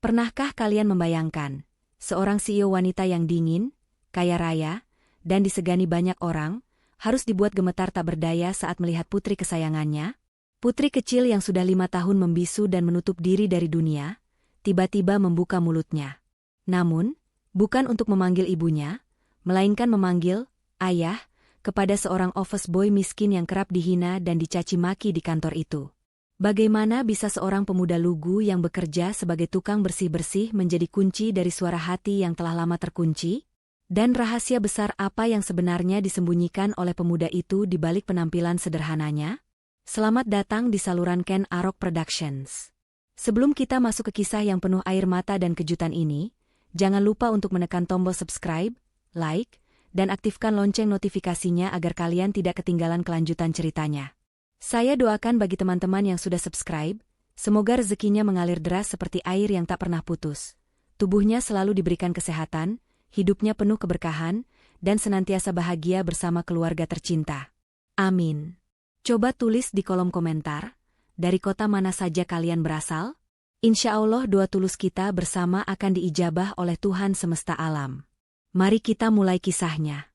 Pernahkah kalian membayangkan, seorang CEO wanita yang dingin, kaya raya, dan disegani banyak orang, harus dibuat gemetar tak berdaya saat melihat putri kesayangannya? Putri kecil yang sudah 5 tahun membisu dan menutup diri dari dunia, tiba-tiba membuka mulutnya. Namun, bukan untuk memanggil ibunya, melainkan memanggil ayah kepada seorang office boy miskin yang kerap dihina dan dicaci maki di kantor itu. Bagaimana bisa seorang pemuda lugu yang bekerja sebagai tukang bersih-bersih menjadi kunci dari suara hati yang telah lama terkunci? Dan rahasia besar apa yang sebenarnya disembunyikan oleh pemuda itu di balik penampilan sederhananya? Selamat datang di saluran Ken Arok Productions. Sebelum kita masuk ke kisah yang penuh air mata dan kejutan ini, jangan lupa untuk menekan tombol subscribe, like, dan aktifkan lonceng notifikasinya agar kalian tidak ketinggalan kelanjutan ceritanya. Saya doakan bagi teman-teman yang sudah subscribe, semoga rezekinya mengalir deras seperti air yang tak pernah putus. Tubuhnya selalu diberikan kesehatan, hidupnya penuh keberkahan, dan senantiasa bahagia bersama keluarga tercinta. Amin. Coba tulis di kolom komentar, dari kota mana saja kalian berasal? Insya Allah doa tulus kita bersama akan diijabah oleh Tuhan semesta alam. Mari kita mulai kisahnya.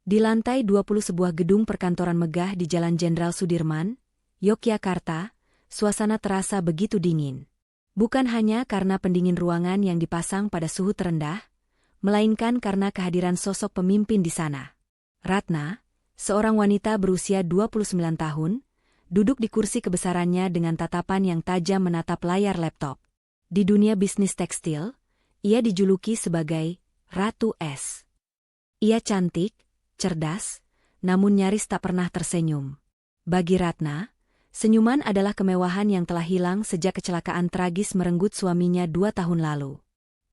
Di lantai 20 sebuah gedung perkantoran megah di Jalan Jenderal Sudirman, Yogyakarta, suasana terasa begitu dingin. Bukan hanya karena pendingin ruangan yang dipasang pada suhu terendah, melainkan karena kehadiran sosok pemimpin di sana. Ratna, seorang wanita berusia 29 tahun, duduk di kursi kebesarannya dengan tatapan yang tajam menatap layar laptop. Di dunia bisnis tekstil, ia dijuluki sebagai Ratu Es. Ia cantik, cerdas, namun nyaris tak pernah tersenyum. Bagi Ratna, senyuman adalah kemewahan yang telah hilang sejak kecelakaan tragis merenggut suaminya 2 tahun lalu.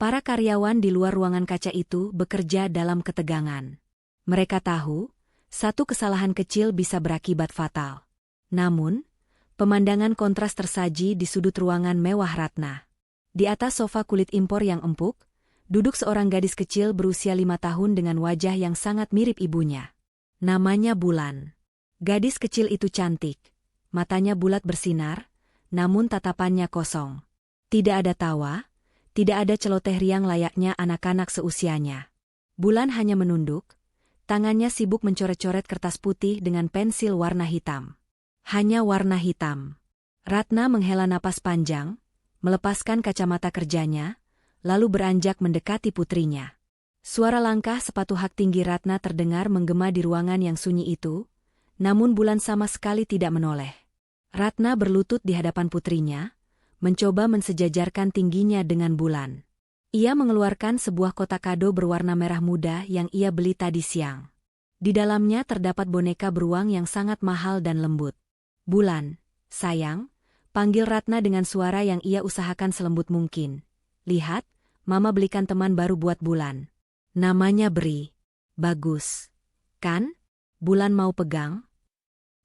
Para karyawan di luar ruangan kaca itu bekerja dalam ketegangan. Mereka tahu, satu kesalahan kecil bisa berakibat fatal. Namun, pemandangan kontras tersaji di sudut ruangan mewah Ratna. Di atas sofa kulit impor yang empuk, duduk seorang gadis kecil berusia 5 tahun dengan wajah yang sangat mirip ibunya. Namanya Bulan. Gadis kecil itu cantik. Matanya bulat bersinar, namun tatapannya kosong. Tidak ada tawa, tidak ada celoteh riang layaknya anak-anak seusianya. Bulan hanya menunduk, tangannya sibuk mencoret-coret kertas putih dengan pensil warna hitam. Hanya warna hitam. Ratna menghela napas panjang, melepaskan kacamata kerjanya, lalu beranjak mendekati putrinya. Suara langkah sepatu hak tinggi Ratna terdengar menggema di ruangan yang sunyi itu, namun Bulan sama sekali tidak menoleh. Ratna berlutut di hadapan putrinya, mencoba mensejajarkan tingginya dengan Bulan. Ia mengeluarkan sebuah kotak kado berwarna merah muda yang ia beli tadi siang. Di dalamnya terdapat boneka beruang yang sangat mahal dan lembut. Bulan, sayang, panggil Ratna dengan suara yang ia usahakan selembut mungkin. Lihat, Mama belikan teman baru buat Bulan. Namanya Bri. Bagus. Kan? Bulan mau pegang?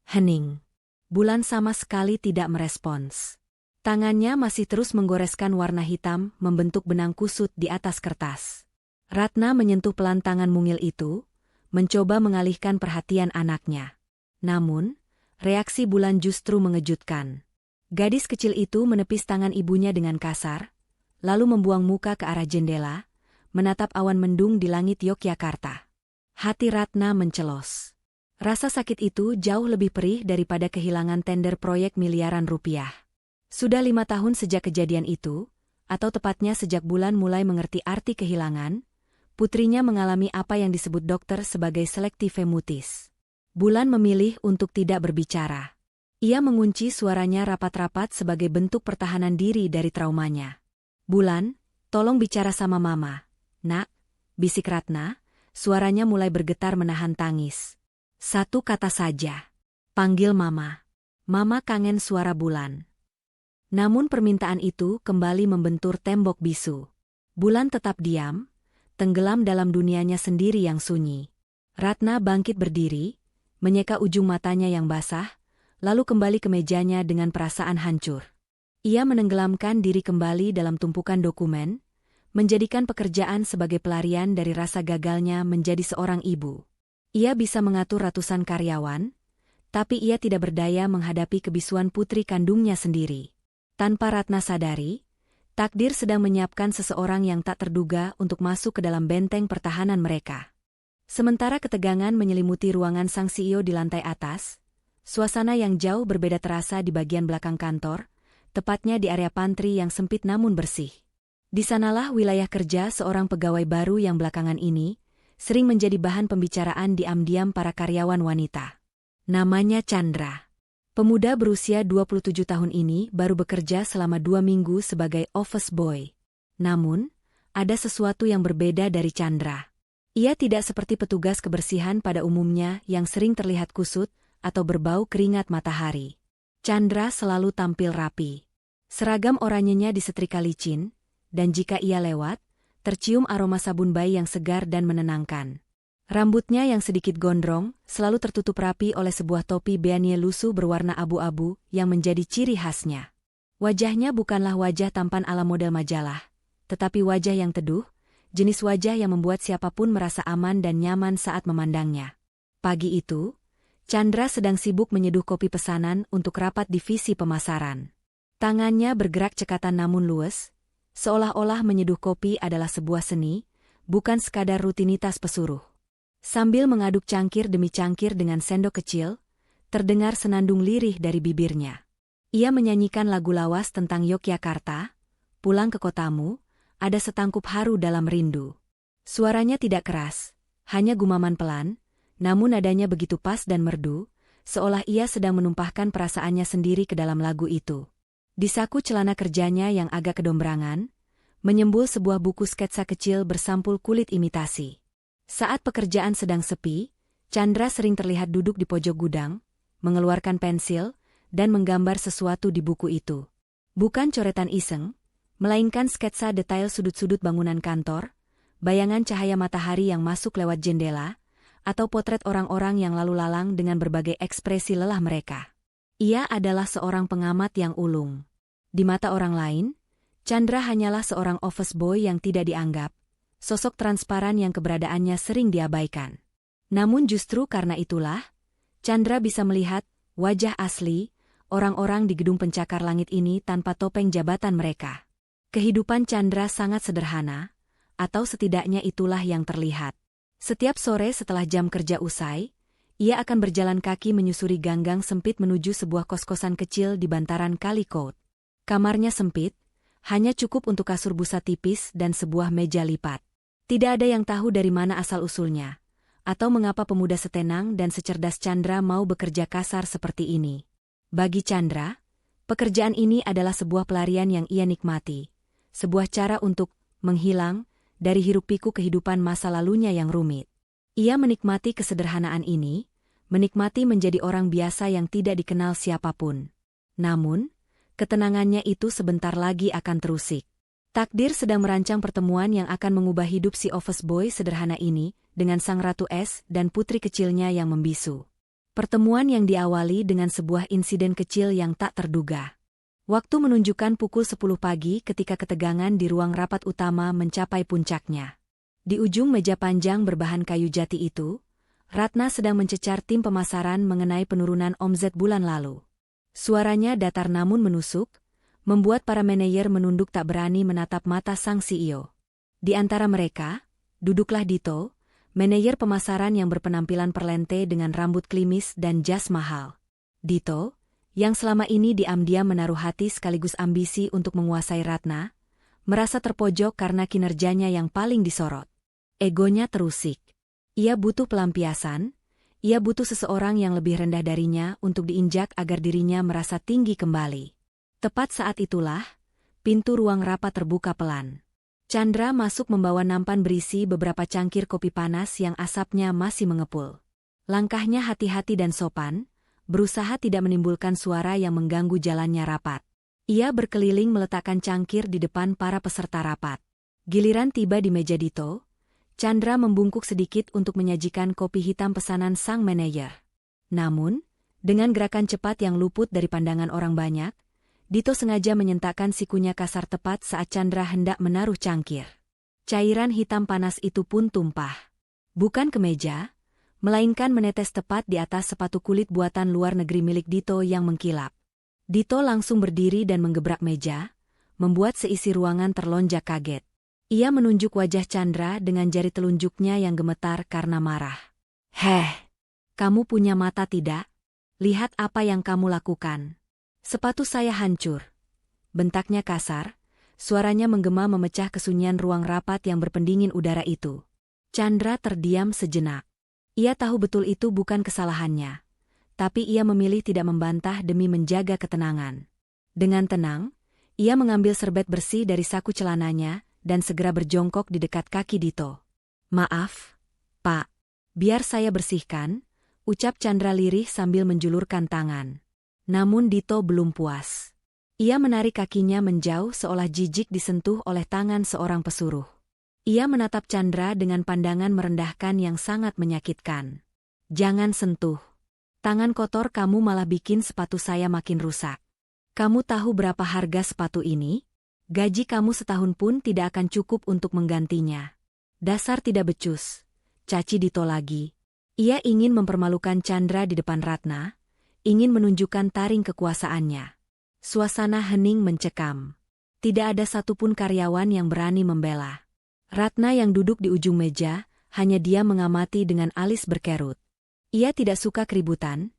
Hening. Bulan sama sekali tidak merespons. Tangannya masih terus menggoreskan warna hitam membentuk benang kusut di atas kertas. Ratna menyentuh pelan tangan mungil itu, mencoba mengalihkan perhatian anaknya. Namun, reaksi Bulan justru mengejutkan. Gadis kecil itu menepis tangan ibunya dengan kasar, lalu membuang muka ke arah jendela, menatap awan mendung di langit Yogyakarta. Hati Ratna mencelos. Rasa sakit itu jauh lebih perih daripada kehilangan tender proyek miliaran rupiah. Sudah 5 tahun sejak kejadian itu, atau tepatnya sejak Bulan mulai mengerti arti kehilangan, putrinya mengalami apa yang disebut dokter sebagai selektif mutis. Bulan memilih untuk tidak berbicara. Ia mengunci suaranya rapat-rapat sebagai bentuk pertahanan diri dari traumanya. Bulan, tolong bicara sama Mama. Nak, bisik Ratna, suaranya mulai bergetar menahan tangis. Satu kata saja. Panggil Mama. Mama kangen suara Bulan. Namun permintaan itu kembali membentur tembok bisu. Bulan tetap diam, tenggelam dalam dunianya sendiri yang sunyi. Ratna bangkit berdiri, menyeka ujung matanya yang basah, lalu kembali ke mejanya dengan perasaan hancur. Ia menenggelamkan diri kembali dalam tumpukan dokumen, menjadikan pekerjaan sebagai pelarian dari rasa gagalnya menjadi seorang ibu. Ia bisa mengatur ratusan karyawan, tapi ia tidak berdaya menghadapi kebisuan putri kandungnya sendiri. Tanpa Ratna sadari, Takdir sedang menyiapkan seseorang yang tak terduga untuk masuk ke dalam benteng pertahanan mereka. Sementara ketegangan menyelimuti ruangan sang CEO di lantai atas, suasana yang jauh berbeda terasa di bagian belakang kantor, tepatnya di area pantry yang sempit namun bersih. Di sanalah wilayah kerja seorang pegawai baru yang belakangan ini sering menjadi bahan pembicaraan diam-diam para karyawan wanita. Namanya Chandra. Pemuda berusia 27 tahun ini baru bekerja selama 2 minggu sebagai office boy. Namun, ada sesuatu yang berbeda dari Chandra. Ia tidak seperti petugas kebersihan pada umumnya yang sering terlihat kusut atau berbau keringat matahari. Chandra selalu tampil rapi. Seragam oranyenya disetrika licin, dan jika ia lewat, tercium aroma sabun bayi yang segar dan menenangkan. Rambutnya yang sedikit gondrong, selalu tertutup rapi oleh sebuah topi beanie lusuh berwarna abu-abu yang menjadi ciri khasnya. Wajahnya bukanlah wajah tampan ala model majalah, tetapi wajah yang teduh, jenis wajah yang membuat siapapun merasa aman dan nyaman saat memandangnya. Pagi itu, Chandra sedang sibuk menyeduh kopi pesanan untuk rapat divisi pemasaran. Tangannya bergerak cekatan namun luwes, seolah-olah menyeduh kopi adalah sebuah seni, bukan sekadar rutinitas pesuruh. Sambil mengaduk cangkir demi cangkir dengan sendok kecil, terdengar senandung lirih dari bibirnya. Ia menyanyikan lagu lawas tentang Yogyakarta, pulang ke kotamu, ada setangkup haru dalam rindu. Suaranya tidak keras, hanya gumaman pelan, namun nadanya begitu pas dan merdu, seolah ia sedang menumpahkan perasaannya sendiri ke dalam lagu itu. Di saku celana kerjanya yang agak kedombrangan, menyembul sebuah buku sketsa kecil bersampul kulit imitasi. Saat pekerjaan sedang sepi, Chandra sering terlihat duduk di pojok gudang, mengeluarkan pensil, dan menggambar sesuatu di buku itu. Bukan coretan iseng, melainkan sketsa detail sudut-sudut bangunan kantor, bayangan cahaya matahari yang masuk lewat jendela, atau potret orang-orang yang lalu lalang dengan berbagai ekspresi lelah mereka. Ia adalah seorang pengamat yang ulung. Di mata orang lain, Chandra hanyalah seorang office boy yang tidak dianggap, sosok transparan yang keberadaannya sering diabaikan. Namun justru karena itulah, Chandra bisa melihat wajah asli orang-orang di gedung pencakar langit ini tanpa topeng jabatan mereka. Kehidupan Chandra sangat sederhana, atau setidaknya itulah yang terlihat. Setiap sore setelah jam kerja usai, ia akan berjalan kaki menyusuri ganggang sempit menuju sebuah kos-kosan kecil di bantaran Kali Kout. Kamarnya sempit, hanya cukup untuk kasur busa tipis dan sebuah meja lipat. Tidak ada yang tahu dari mana asal-usulnya, atau mengapa pemuda setenang dan secerdas Chandra mau bekerja kasar seperti ini. Bagi Chandra, pekerjaan ini adalah sebuah pelarian yang ia nikmati, sebuah cara untuk menghilang dari hiruk-pikuk kehidupan masa lalunya yang rumit. Ia menikmati kesederhanaan ini, menikmati menjadi orang biasa yang tidak dikenal siapapun. Namun, ketenangannya itu sebentar lagi akan terusik. Takdir sedang merancang pertemuan yang akan mengubah hidup si office boy sederhana ini dengan sang ratu es dan putri kecilnya yang membisu. Pertemuan yang diawali dengan sebuah insiden kecil yang tak terduga. Waktu menunjukkan pukul 10 pagi ketika ketegangan di ruang rapat utama mencapai puncaknya. Di ujung meja panjang berbahan kayu jati itu, Ratna sedang mencecar tim pemasaran mengenai penurunan omzet bulan lalu. Suaranya datar namun menusuk, membuat para manajer menunduk tak berani menatap mata sang CEO. Di antara mereka, duduklah Dito, manajer pemasaran yang berpenampilan perlente dengan rambut klimis dan jas mahal. Dito, yang selama ini diam-diam menaruh hati sekaligus ambisi untuk menguasai Ratna, merasa terpojok karena kinerjanya yang paling disorot. Egonya terusik. Ia butuh pelampiasan, ia butuh seseorang yang lebih rendah darinya untuk diinjak agar dirinya merasa tinggi kembali. Tepat saat itulah, pintu ruang rapat terbuka pelan. Chandra masuk membawa nampan berisi beberapa cangkir kopi panas yang asapnya masih mengepul. Langkahnya hati-hati dan sopan, berusaha tidak menimbulkan suara yang mengganggu jalannya rapat. Ia berkeliling meletakkan cangkir di depan para peserta rapat. Giliran tiba di meja Dito, Chandra membungkuk sedikit untuk menyajikan kopi hitam pesanan sang manajer. Namun, dengan gerakan cepat yang luput dari pandangan orang banyak, Dito sengaja menyentakkan sikunya kasar tepat saat Chandra hendak menaruh cangkir. Cairan hitam panas itu pun tumpah. Bukan ke meja, melainkan menetes tepat di atas sepatu kulit buatan luar negeri milik Dito yang mengkilap. Dito langsung berdiri dan menggebrak meja, membuat seisi ruangan terlonjak kaget. Ia menunjuk wajah Chandra dengan jari telunjuknya yang gemetar karena marah. "Heh, kamu punya mata tidak? Lihat apa yang kamu lakukan." "Sepatu saya hancur," bentaknya kasar, suaranya menggema memecah kesunyian ruang rapat yang berpendingin udara itu. Chandra terdiam sejenak. Ia tahu betul itu bukan kesalahannya. Tapi ia memilih tidak membantah demi menjaga ketenangan. Dengan tenang, ia mengambil serbet bersih dari saku celananya dan segera berjongkok di dekat kaki Dito. "Maaf, Pak. Biar saya bersihkan," ucap Chandra lirih sambil menjulurkan tangan. Namun Dito belum puas. Ia menarik kakinya menjauh seolah jijik disentuh oleh tangan seorang pesuruh. Ia menatap Chandra dengan pandangan merendahkan yang sangat menyakitkan. "Jangan sentuh. Tangan kotor kamu malah bikin sepatu saya makin rusak. Kamu tahu berapa harga sepatu ini? Gaji kamu setahun pun tidak akan cukup untuk menggantinya." "Dasar tidak becus," caci Dito lagi. Ia ingin mempermalukan Chandra di depan Ratna, ingin menunjukkan taring kekuasaannya. Suasana hening mencekam. Tidak ada satupun karyawan yang berani membela. Ratna yang duduk di ujung meja, hanya dia mengamati dengan alis berkerut. Ia tidak suka keributan,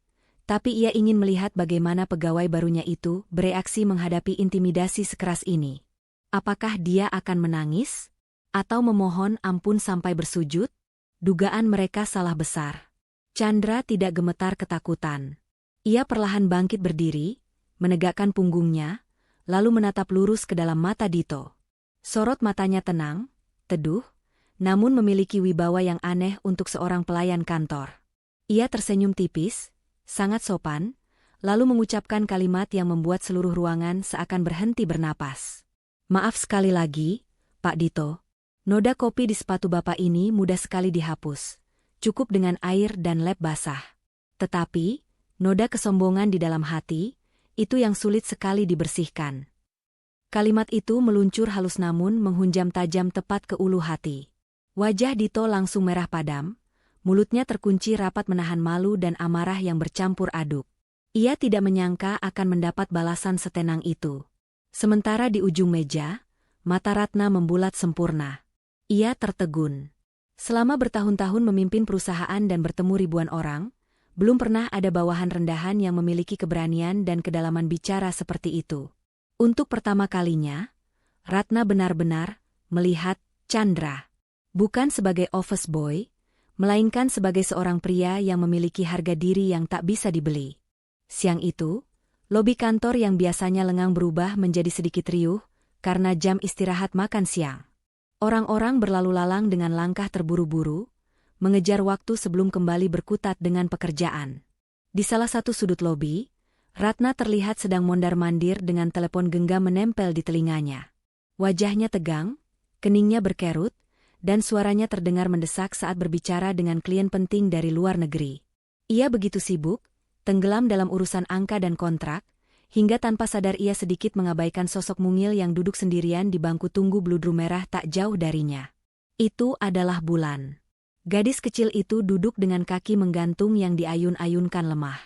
tapi ia ingin melihat bagaimana pegawai barunya itu bereaksi menghadapi intimidasi sekeras ini. Apakah dia akan menangis? Atau memohon ampun sampai bersujud? Dugaan mereka salah besar. Chandra tidak gemetar ketakutan. Ia perlahan bangkit berdiri, menegakkan punggungnya, lalu menatap lurus ke dalam mata Dito. Sorot matanya tenang, teduh, namun memiliki wibawa yang aneh untuk seorang pelayan kantor. Ia tersenyum tipis, sangat sopan, lalu mengucapkan kalimat yang membuat seluruh ruangan seakan berhenti bernapas. "Maaf sekali lagi, Pak Dito. Noda kopi di sepatu Bapak ini mudah sekali dihapus. Cukup dengan air dan lem basah. Tetapi, noda kesombongan di dalam hati, itu yang sulit sekali dibersihkan." Kalimat itu meluncur halus namun menghunjam tajam tepat ke ulu hati. Wajah Dito langsung merah padam. Mulutnya terkunci rapat menahan malu dan amarah yang bercampur aduk. Ia tidak menyangka akan mendapat balasan setenang itu. Sementara di ujung meja, mata Ratna membulat sempurna. Ia tertegun. Selama bertahun-tahun memimpin perusahaan dan bertemu ribuan orang, belum pernah ada bawahan rendahan yang memiliki keberanian dan kedalaman bicara seperti itu. Untuk pertama kalinya, Ratna benar-benar melihat Chandra. Bukan sebagai office boy, melainkan sebagai seorang pria yang memiliki harga diri yang tak bisa dibeli. Siang itu, lobi kantor yang biasanya lengang berubah menjadi sedikit riuh karena jam istirahat makan siang. Orang-orang berlalu lalang dengan langkah terburu-buru, mengejar waktu sebelum kembali berkutat dengan pekerjaan. Di salah satu sudut lobi, Ratna terlihat sedang mondar-mandir dengan telepon genggam menempel di telinganya. Wajahnya tegang, keningnya berkerut, dan suaranya terdengar mendesak saat berbicara dengan klien penting dari luar negeri. Ia begitu sibuk, tenggelam dalam urusan angka dan kontrak, hingga tanpa sadar ia sedikit mengabaikan sosok mungil yang duduk sendirian di bangku tunggu bludru merah tak jauh darinya. Itu adalah Bulan. Gadis kecil itu duduk dengan kaki menggantung yang diayun-ayunkan lemah.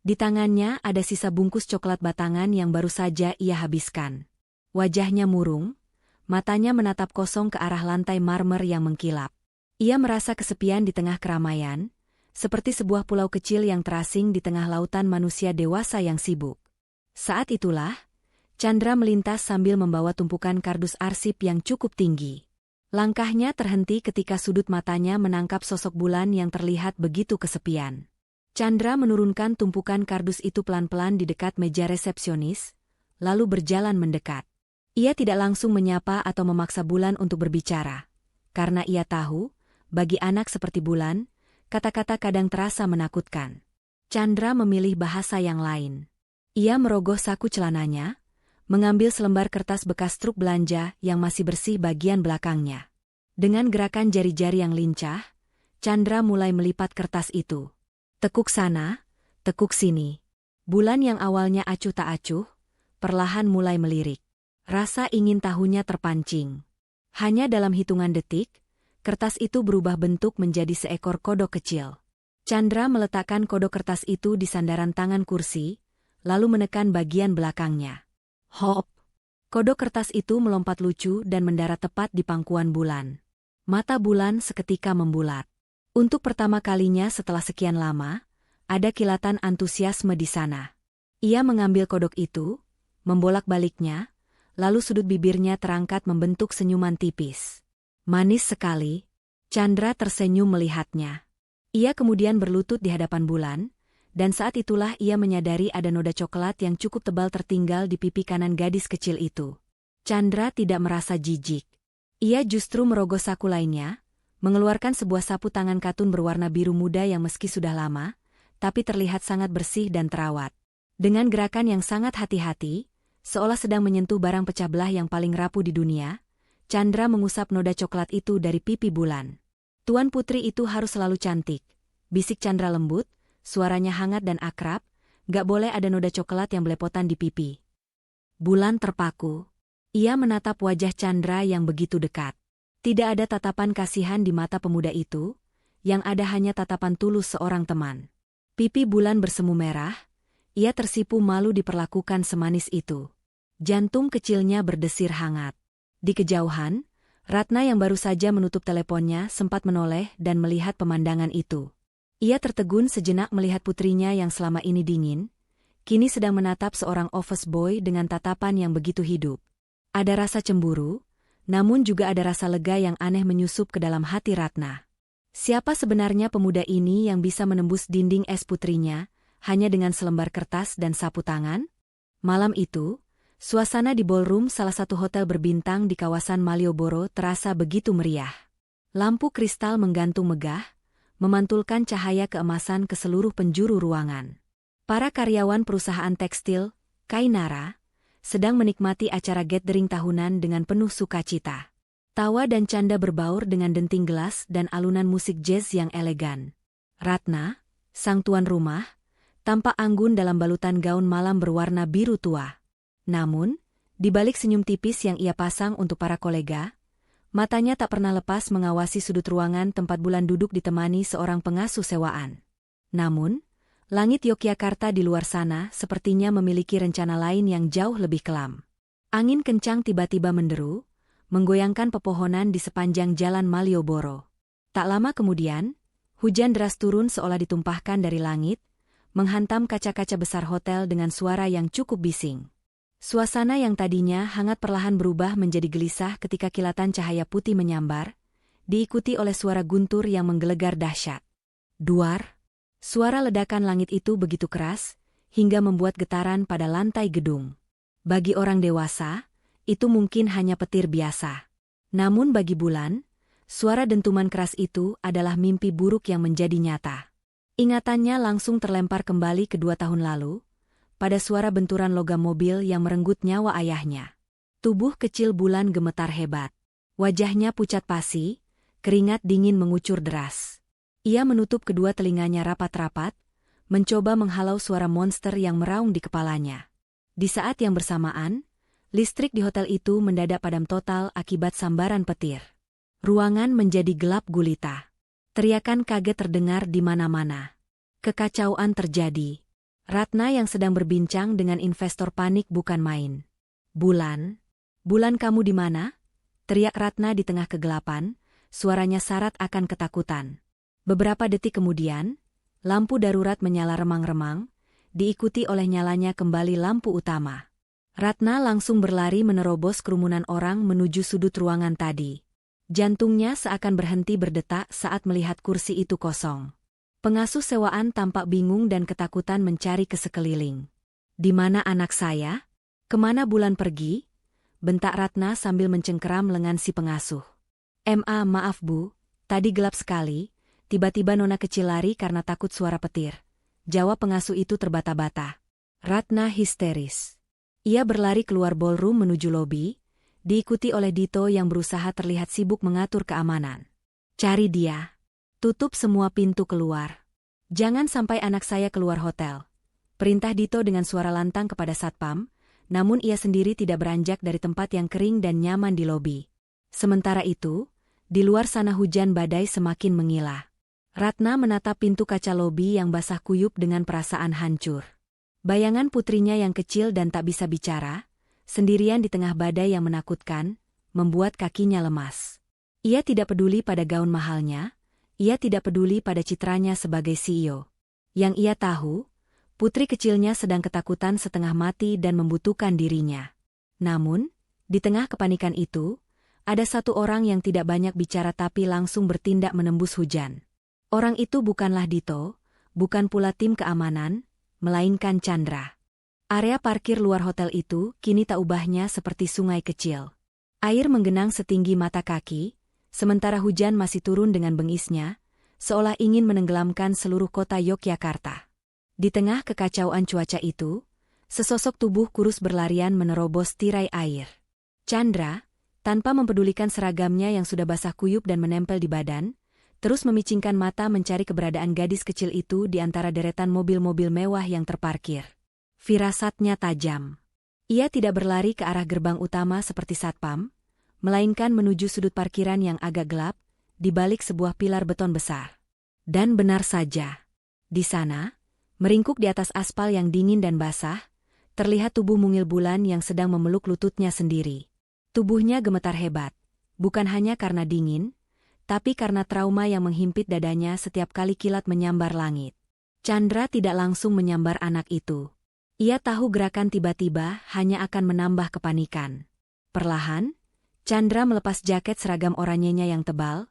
Di tangannya ada sisa bungkus coklat batangan yang baru saja ia habiskan. Wajahnya murung, matanya menatap kosong ke arah lantai marmer yang mengkilap. Ia merasa kesepian di tengah keramaian, seperti sebuah pulau kecil yang terasing di tengah lautan manusia dewasa yang sibuk. Saat itulah, Chandra melintas sambil membawa tumpukan kardus arsip yang cukup tinggi. Langkahnya terhenti ketika sudut matanya menangkap sosok Bulan yang terlihat begitu kesepian. Chandra menurunkan tumpukan kardus itu pelan-pelan di dekat meja resepsionis, lalu berjalan mendekat. Ia tidak langsung menyapa atau memaksa Bulan untuk berbicara. Karena ia tahu, bagi anak seperti Bulan, kata-kata kadang terasa menakutkan. Chandra memilih bahasa yang lain. Ia merogoh saku celananya, mengambil selembar kertas bekas truk belanja yang masih bersih bagian belakangnya. Dengan gerakan jari-jari yang lincah, Chandra mulai melipat kertas itu. Tekuk sana, tekuk sini. Bulan yang awalnya acuh tak acuh, perlahan mulai melirik. Rasa ingin tahunya terpancing. Hanya dalam hitungan detik, kertas itu berubah bentuk menjadi seekor kodok kecil. Chandra meletakkan kodok kertas itu di sandaran tangan kursi, lalu menekan bagian belakangnya. Hop! Kodok kertas itu melompat lucu dan mendarat tepat di pangkuan Bulan. Mata Bulan seketika membulat. Untuk pertama kalinya setelah sekian lama, ada kilatan antusiasme di sana. Ia mengambil kodok itu, membolak-baliknya, lalu sudut bibirnya terangkat membentuk senyuman tipis. Manis sekali. Chandra tersenyum melihatnya. Ia kemudian berlutut di hadapan Bulan, dan saat itulah ia menyadari ada noda coklat yang cukup tebal tertinggal di pipi kanan gadis kecil itu. Chandra tidak merasa jijik. Ia justru merogoh saku lainnya, mengeluarkan sebuah sapu tangan katun berwarna biru muda yang meski sudah lama, tapi terlihat sangat bersih dan terawat. Dengan gerakan yang sangat hati-hati, seolah sedang menyentuh barang pecah belah yang paling rapuh di dunia, Chandra mengusap noda coklat itu dari pipi Bulan. Tuan putri itu harus selalu cantik, bisik Chandra lembut, suaranya hangat dan akrab, gak boleh ada noda coklat yang belepotan di pipi. Bulan terpaku. Ia menatap wajah Chandra yang begitu dekat. Tidak ada tatapan kasihan di mata pemuda itu, yang ada hanya tatapan tulus seorang teman. Pipi Bulan bersemu merah, ia tersipu malu diperlakukan semanis itu. Jantung kecilnya berdesir hangat. Di kejauhan, Ratna yang baru saja menutup teleponnya sempat menoleh dan melihat pemandangan itu. Ia tertegun sejenak melihat putrinya yang selama ini dingin, kini sedang menatap seorang office boy dengan tatapan yang begitu hidup. Ada rasa cemburu, namun juga ada rasa lega yang aneh menyusup ke dalam hati Ratna. Siapa sebenarnya pemuda ini yang bisa menembus dinding es putrinya, hanya dengan selembar kertas dan sapu tangan? Malam itu, suasana di ballroom salah satu hotel berbintang di kawasan Malioboro terasa begitu meriah. Lampu kristal menggantung megah, memantulkan cahaya keemasan ke seluruh penjuru ruangan. Para karyawan perusahaan tekstil, Kainara, sedang menikmati acara gathering tahunan dengan penuh sukacita. Tawa dan canda berbaur dengan denting gelas dan alunan musik jazz yang elegan. Ratna, sang tuan rumah, tampak anggun dalam balutan gaun malam berwarna biru tua. Namun, di balik senyum tipis yang ia pasang untuk para kolega, matanya tak pernah lepas mengawasi sudut ruangan tempat Bulan duduk ditemani seorang pengasuh sewaan. Namun, langit Yogyakarta di luar sana sepertinya memiliki rencana lain yang jauh lebih kelam. Angin kencang tiba-tiba menderu, menggoyangkan pepohonan di sepanjang jalan Malioboro. Tak lama kemudian, hujan deras turun seolah ditumpahkan dari langit, menghantam kaca-kaca besar hotel dengan suara yang cukup bising. Suasana yang tadinya hangat perlahan berubah menjadi gelisah ketika kilatan cahaya putih menyambar, diikuti oleh suara guntur yang menggelegar dahsyat. Duar! Suara ledakan langit itu begitu keras, hingga membuat getaran pada lantai gedung. Bagi orang dewasa, itu mungkin hanya petir biasa. Namun bagi Bulan, suara dentuman keras itu adalah mimpi buruk yang menjadi nyata. Ingatannya langsung terlempar kembali ke 2 tahun lalu, pada suara benturan logam mobil yang merenggut nyawa ayahnya. Tubuh kecil Bulan gemetar hebat. Wajahnya pucat pasi, keringat dingin mengucur deras. Ia menutup kedua telinganya rapat-rapat, mencoba menghalau suara monster yang meraung di kepalanya. Di saat yang bersamaan, listrik di hotel itu mendadak padam total akibat sambaran petir. Ruangan menjadi gelap gulita. Teriakan kaget terdengar di mana-mana. Kekacauan terjadi. Ratna yang sedang berbincang dengan investor panik bukan main. Bulan? Bulan kamu di mana? Teriak Ratna di tengah kegelapan, suaranya syarat akan ketakutan. Beberapa detik kemudian, lampu darurat menyala remang-remang, diikuti oleh nyalanya kembali lampu utama. Ratna langsung berlari menerobos kerumunan orang menuju sudut ruangan tadi. Jantungnya seakan berhenti berdetak saat melihat kursi itu kosong. Pengasuh sewaan tampak bingung dan ketakutan mencari ke sekeliling. "Di mana anak saya? Kemana Bulan pergi?" bentak Ratna sambil mencengkeram lengan si pengasuh. Maaf Bu, tadi gelap sekali, tiba-tiba nona kecil lari karena takut suara petir," jawab pengasuh itu terbata-bata. Ratna histeris. Ia berlari keluar ballroom menuju lobi, diikuti oleh Dito yang berusaha terlihat sibuk mengatur keamanan. "Cari dia. Tutup semua pintu keluar. Jangan sampai anak saya keluar hotel," perintah Dito dengan suara lantang kepada satpam, namun ia sendiri tidak beranjak dari tempat yang kering dan nyaman di lobi. Sementara itu, di luar sana hujan badai semakin mengilah. Ratna menatap pintu kaca lobi yang basah kuyup dengan perasaan hancur. Bayangan putrinya yang kecil dan tak bisa bicara, sendirian di tengah badai yang menakutkan, membuat kakinya lemas. Ia tidak peduli pada gaun mahalnya, ia tidak peduli pada citranya sebagai CEO. Yang ia tahu, putri kecilnya sedang ketakutan setengah mati dan membutuhkan dirinya. Namun, di tengah kepanikan itu, ada satu orang yang tidak banyak bicara tapi langsung bertindak menembus hujan. Orang itu bukanlah Dito, bukan pula tim keamanan, melainkan Chandra. Area parkir luar hotel itu kini tak ubahnya seperti sungai kecil. Air menggenang setinggi mata kaki, sementara hujan masih turun dengan bengisnya, seolah ingin menenggelamkan seluruh kota Yogyakarta. Di tengah kekacauan cuaca itu, sesosok tubuh kurus berlarian menerobos tirai air. Chandra, tanpa mempedulikan seragamnya yang sudah basah kuyup dan menempel di badan, terus memicingkan mata mencari keberadaan gadis kecil itu di antara deretan mobil-mobil mewah yang terparkir. Firasatnya tajam. Ia tidak berlari ke arah gerbang utama seperti satpam, melainkan menuju sudut parkiran yang agak gelap, di balik sebuah pilar beton besar. Dan benar saja. Di sana, meringkuk di atas aspal yang dingin dan basah, terlihat tubuh mungil bulan yang sedang memeluk lututnya sendiri. Tubuhnya gemetar hebat, bukan hanya karena dingin, tapi karena trauma yang menghimpit dadanya setiap kali kilat menyambar langit. Chandra tidak langsung menyambar anak itu. Ia tahu gerakan tiba-tiba hanya akan menambah kepanikan. Perlahan, Chandra melepas jaket seragam oranyenya yang tebal,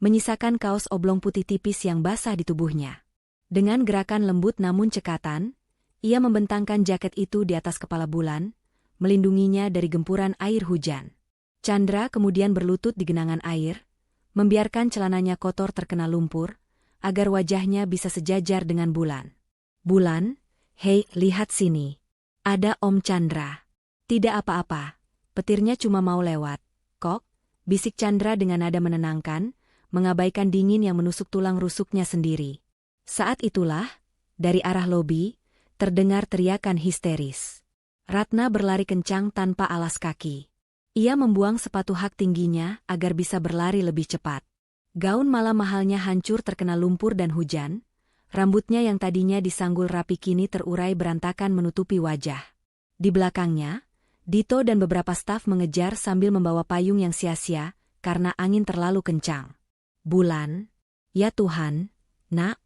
menyisakan kaos oblong putih tipis yang basah di tubuhnya. Dengan gerakan lembut namun cekatan, ia membentangkan jaket itu di atas kepala bulan, melindunginya dari gempuran air hujan. Chandra kemudian berlutut di genangan air, membiarkan celananya kotor terkena lumpur, agar wajahnya bisa sejajar dengan bulan. Bulan, hei, lihat sini. Ada Om Chandra. Tidak apa-apa, petirnya cuma mau lewat, kok, bisik Chandra dengan nada menenangkan, mengabaikan dingin yang menusuk tulang rusuknya sendiri. Saat itulah, dari arah lobi, terdengar teriakan histeris. Ratna berlari kencang tanpa alas kaki. Ia membuang sepatu hak tingginya agar bisa berlari lebih cepat. Gaun malam mahalnya hancur terkena lumpur dan hujan, rambutnya yang tadinya disanggul rapi kini terurai berantakan menutupi wajah. Di belakangnya, Dito dan beberapa staf mengejar sambil membawa payung yang sia-sia karena angin terlalu kencang. Bulan, ya Tuhan, nak.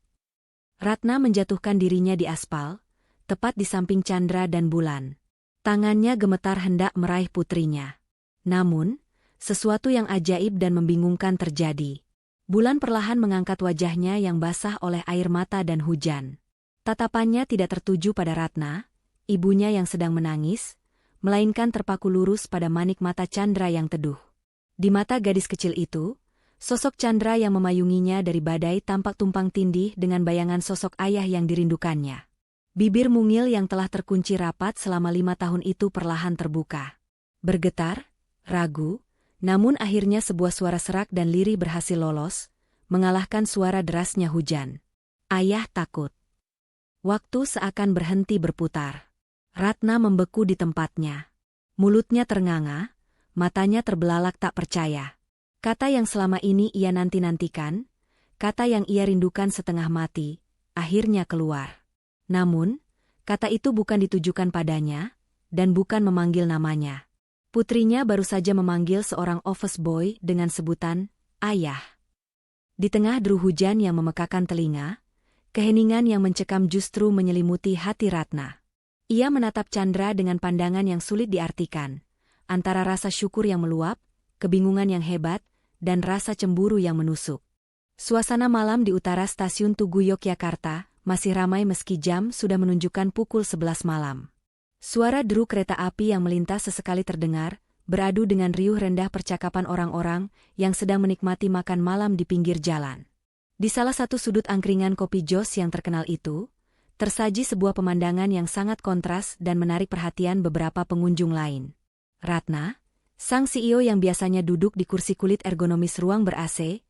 Ratna menjatuhkan dirinya di aspal, tepat di samping Chandra dan Bulan. Tangannya gemetar hendak meraih putrinya. Namun, sesuatu yang ajaib dan membingungkan terjadi. Bulan perlahan mengangkat wajahnya yang basah oleh air mata dan hujan. Tatapannya tidak tertuju pada Ratna, ibunya yang sedang menangis, melainkan terpaku lurus pada manik mata Chandra yang teduh. Di mata gadis kecil itu, sosok Chandra yang memayunginya dari badai tampak tumpang tindih dengan bayangan sosok ayah yang dirindukannya. Bibir mungil yang telah terkunci rapat selama 5 tahun itu perlahan terbuka. Bergetar, ragu, namun akhirnya sebuah suara serak dan lirih berhasil lolos, mengalahkan suara derasnya hujan. Ayah takut. Waktu seakan berhenti berputar. Ratna membeku di tempatnya. Mulutnya ternganga, matanya terbelalak tak percaya. Kata yang selama ini ia nanti-nantikan, kata yang ia rindukan setengah mati, akhirnya keluar. Namun, kata itu bukan ditujukan padanya, dan bukan memanggil namanya. Putrinya baru saja memanggil seorang office boy dengan sebutan, ayah. Di tengah deru hujan yang memekakan telinga, keheningan yang mencekam justru menyelimuti hati Ratna. Ia menatap Chandra dengan pandangan yang sulit diartikan, antara rasa syukur yang meluap, kebingungan yang hebat, dan rasa cemburu yang menusuk. Suasana malam di utara stasiun Tugu Yogyakarta masih ramai meski jam sudah menunjukkan pukul 11 malam. Suara deru kereta api yang melintas sesekali terdengar, beradu dengan riuh rendah percakapan orang-orang yang sedang menikmati makan malam di pinggir jalan. Di salah satu sudut angkringan kopi jos yang terkenal itu, tersaji sebuah pemandangan yang sangat kontras dan menarik perhatian beberapa pengunjung lain. Ratna, sang CEO yang biasanya duduk di kursi kulit ergonomis ruang ber-AC,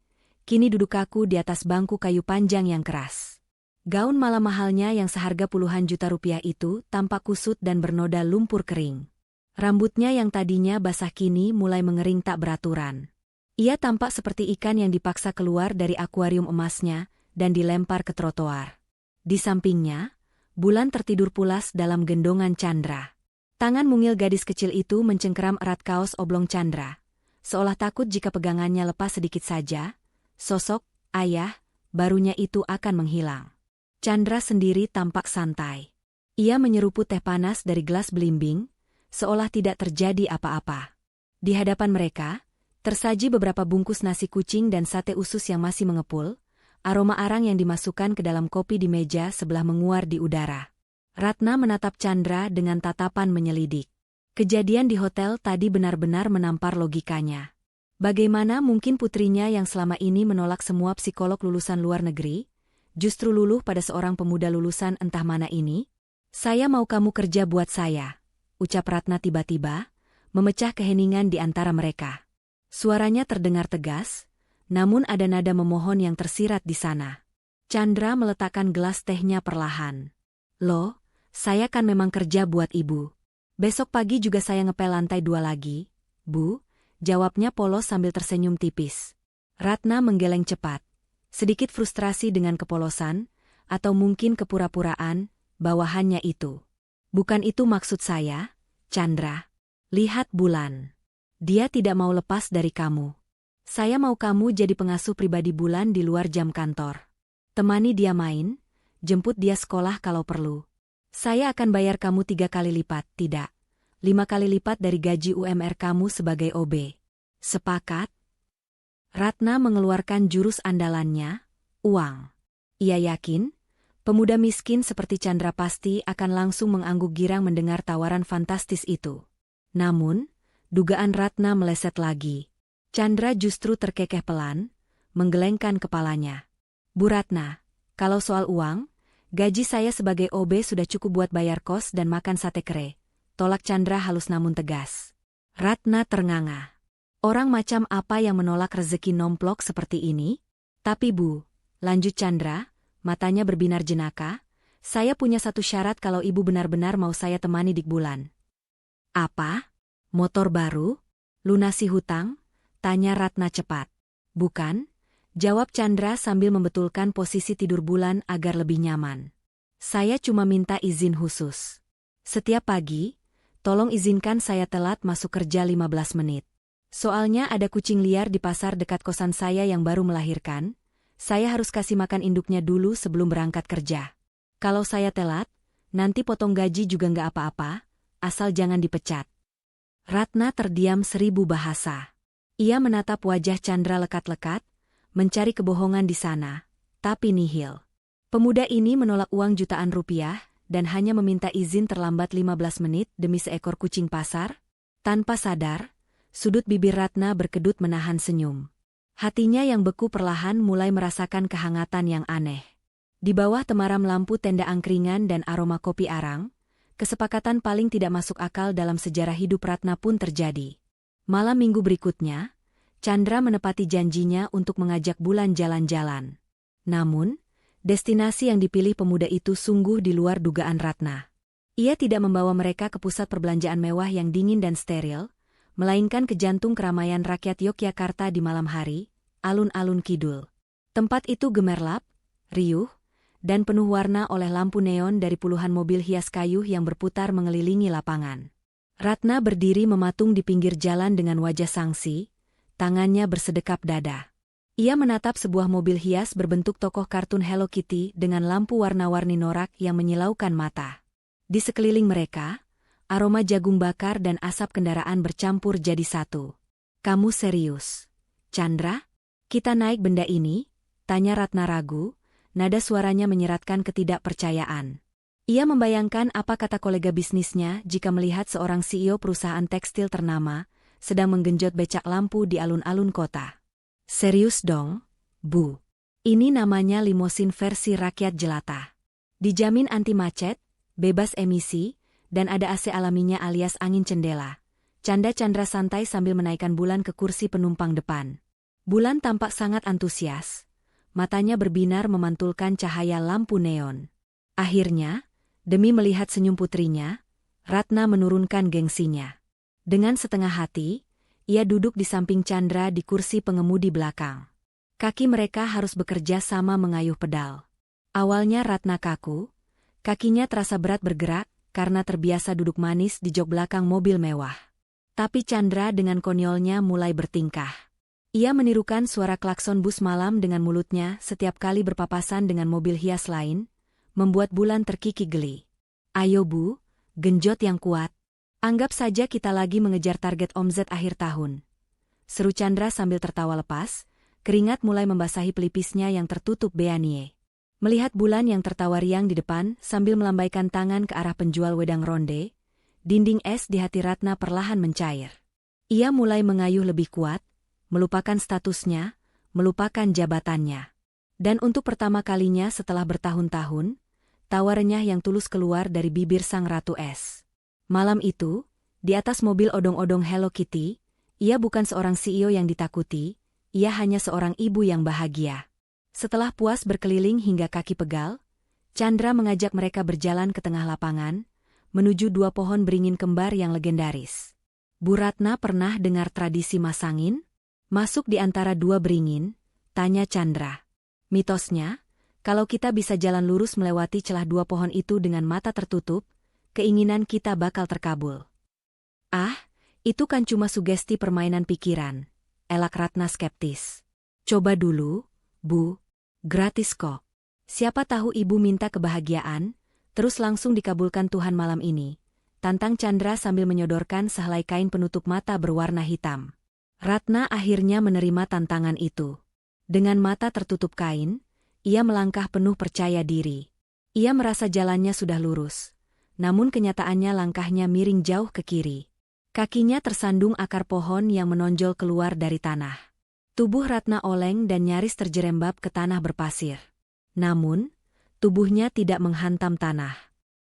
kini duduk kaku di atas bangku kayu panjang yang keras. Gaun malam mahalnya yang seharga puluhan juta rupiah itu tampak kusut dan bernoda lumpur kering. Rambutnya yang tadinya basah kini mulai mengering tak beraturan. Ia tampak seperti ikan yang dipaksa keluar dari akuarium emasnya dan dilempar ke trotoar. Di sampingnya, Bulan tertidur pulas dalam gendongan Chandra. Tangan mungil gadis kecil itu mencengkeram erat kaos oblong Chandra, seolah takut jika pegangannya lepas sedikit saja, sosok ayah barunya itu akan menghilang. Chandra sendiri tampak santai. Ia menyeruput teh panas dari gelas belimbing, seolah tidak terjadi apa-apa. Di hadapan mereka, tersaji beberapa bungkus nasi kucing dan sate usus yang masih mengepul, aroma arang yang dimasukkan ke dalam kopi di meja sebelah menguar di udara. Ratna menatap Chandra dengan tatapan menyelidik. Kejadian di hotel tadi benar-benar menampar logikanya. Bagaimana mungkin putrinya yang selama ini menolak semua psikolog lulusan luar negeri, justru luluh pada seorang pemuda lulusan entah mana ini? Saya mau kamu kerja buat saya, ucap Ratna tiba-tiba, memecah keheningan di antara mereka. Suaranya terdengar tegas, namun ada nada memohon yang tersirat di sana. Chandra meletakkan gelas tehnya perlahan. Loh, saya kan memang kerja buat ibu. Besok pagi juga saya ngepel lantai 2 lagi, Bu, jawabnya polos sambil tersenyum tipis. Ratna menggeleng cepat, sedikit frustrasi dengan kepolosan, atau mungkin kepura-puraan, bawahannya itu. Bukan itu maksud saya, Chandra. Lihat Bulan. Dia tidak mau lepas dari kamu. Saya mau kamu jadi pengasuh pribadi Bulan di luar jam kantor. Temani dia main, jemput dia sekolah kalau perlu. Saya akan bayar kamu 3 kali lipat, tidak. 5 kali lipat dari gaji UMR kamu sebagai OB. Sepakat? Ratna mengeluarkan jurus andalannya, uang. Ia yakin, pemuda miskin seperti Chandra pasti akan langsung mengangguk girang mendengar tawaran fantastis itu. Namun, dugaan Ratna meleset lagi. Chandra justru terkekeh pelan, menggelengkan kepalanya. Bu Ratna, kalau soal uang, gaji saya sebagai OB sudah cukup buat bayar kos dan makan sate kere. Tolak Chandra halus namun tegas. Ratna ternganga. Orang macam apa yang menolak rezeki nomplok seperti ini? Tapi Bu, lanjut Chandra, matanya berbinar jenaka, saya punya satu syarat kalau ibu benar-benar mau saya temani di Bulan. Apa? Motor baru? Lunasi hutang? Tanya Ratna cepat. Bukan, jawab Chandra sambil membetulkan posisi tidur Bulan agar lebih nyaman. Saya cuma minta izin khusus. Setiap pagi, tolong izinkan saya telat masuk kerja 15 menit. Soalnya ada kucing liar di pasar dekat kosan saya yang baru melahirkan, saya harus kasih makan induknya dulu sebelum berangkat kerja. Kalau saya telat, nanti potong gaji juga nggak apa-apa, asal jangan dipecat. Ratna terdiam 1000 bahasa. Ia menatap wajah Chandra lekat-lekat, mencari kebohongan di sana, tapi nihil. Pemuda ini menolak uang jutaan rupiah dan hanya meminta izin terlambat 15 menit demi seekor kucing pasar. Tanpa sadar, sudut bibir Ratna berkedut menahan senyum. Hatinya yang beku perlahan mulai merasakan kehangatan yang aneh. Di bawah temaram lampu tenda angkringan dan aroma kopi arang, kesepakatan paling tidak masuk akal dalam sejarah hidup Ratna pun terjadi. Malam minggu berikutnya, Chandra menepati janjinya untuk mengajak Bulan jalan-jalan. Namun, destinasi yang dipilih pemuda itu sungguh di luar dugaan Ratna. Ia tidak membawa mereka ke pusat perbelanjaan mewah yang dingin dan steril, melainkan ke jantung keramaian rakyat Yogyakarta di malam hari, alun-alun kidul. Tempat itu gemerlap, riuh, dan penuh warna oleh lampu neon dari puluhan mobil hias kayu yang berputar mengelilingi lapangan. Ratna berdiri mematung di pinggir jalan dengan wajah sangsi, tangannya bersedekap dada. Ia menatap sebuah mobil hias berbentuk tokoh kartun Hello Kitty dengan lampu warna-warni norak yang menyilaukan mata. Di sekeliling mereka, aroma jagung bakar dan asap kendaraan bercampur jadi satu. Kamu serius, Chandra? Kita naik benda ini? Tanya Ratna ragu, nada suaranya menyeratkan ketidakpercayaan. Ia membayangkan apa kata kolega bisnisnya jika melihat seorang CEO perusahaan tekstil ternama sedang menggenjot becak lampu di alun-alun kota. Serius dong, Bu. Ini namanya limosin versi rakyat jelata. Dijamin anti macet, bebas emisi, dan ada AC alaminya alias angin cendela. Canda Chandra santai sambil menaikkan Bulan ke kursi penumpang depan. Bulan tampak sangat antusias. Matanya berbinar memantulkan cahaya lampu neon. Akhirnya, demi melihat senyum putrinya, Ratna menurunkan gengsinya. Dengan setengah hati, ia duduk di samping Chandra di kursi pengemudi belakang. Kaki mereka harus bekerja sama mengayuh pedal. Awalnya Ratna kaku, kakinya terasa berat bergerak, karena terbiasa duduk manis di jok belakang mobil mewah. Tapi Chandra dengan konyolnya mulai bertingkah. Ia menirukan suara klakson bus malam dengan mulutnya setiap kali berpapasan dengan mobil hias lain, membuat Bulan terkikik geli. "Ayo Bu, genjot yang kuat. Anggap saja kita lagi mengejar target omzet akhir tahun," seru Chandra sambil tertawa lepas, keringat mulai membasahi pelipisnya yang tertutup beanie. Melihat Bulan yang tertawa riang di depan sambil melambaikan tangan ke arah penjual wedang ronde, dinding es di hati Ratna perlahan mencair. Ia mulai mengayuh lebih kuat, melupakan statusnya, melupakan jabatannya. Dan untuk pertama kalinya setelah bertahun-tahun, tawa renyah yang tulus keluar dari bibir sang ratu es. Malam itu, di atas mobil odong-odong Hello Kitty, ia bukan seorang CEO yang ditakuti, ia hanya seorang ibu yang bahagia. Setelah puas berkeliling hingga kaki pegal, Chandra mengajak mereka berjalan ke tengah lapangan, menuju dua pohon beringin kembar yang legendaris. "Bu Ratna pernah dengar tradisi masangin? Masuk di antara dua beringin?" tanya Chandra. "Mitosnya, kalau kita bisa jalan lurus melewati celah dua pohon itu dengan mata tertutup, keinginan kita bakal terkabul." "Ah, itu kan cuma sugesti permainan pikiran," elak Ratna skeptis. "Coba dulu, Bu. Gratis kok. Siapa tahu Ibu minta kebahagiaan, terus langsung dikabulkan Tuhan malam ini," tantang Chandra sambil menyodorkan sehelai kain penutup mata berwarna hitam. Ratna akhirnya menerima tantangan itu. Dengan mata tertutup kain, ia melangkah penuh percaya diri. Ia merasa jalannya sudah lurus, namun kenyataannya langkahnya miring jauh ke kiri. Kakinya tersandung akar pohon yang menonjol keluar dari tanah. Tubuh Ratna oleng dan nyaris terjerembab ke tanah berpasir. Namun, tubuhnya tidak menghantam tanah.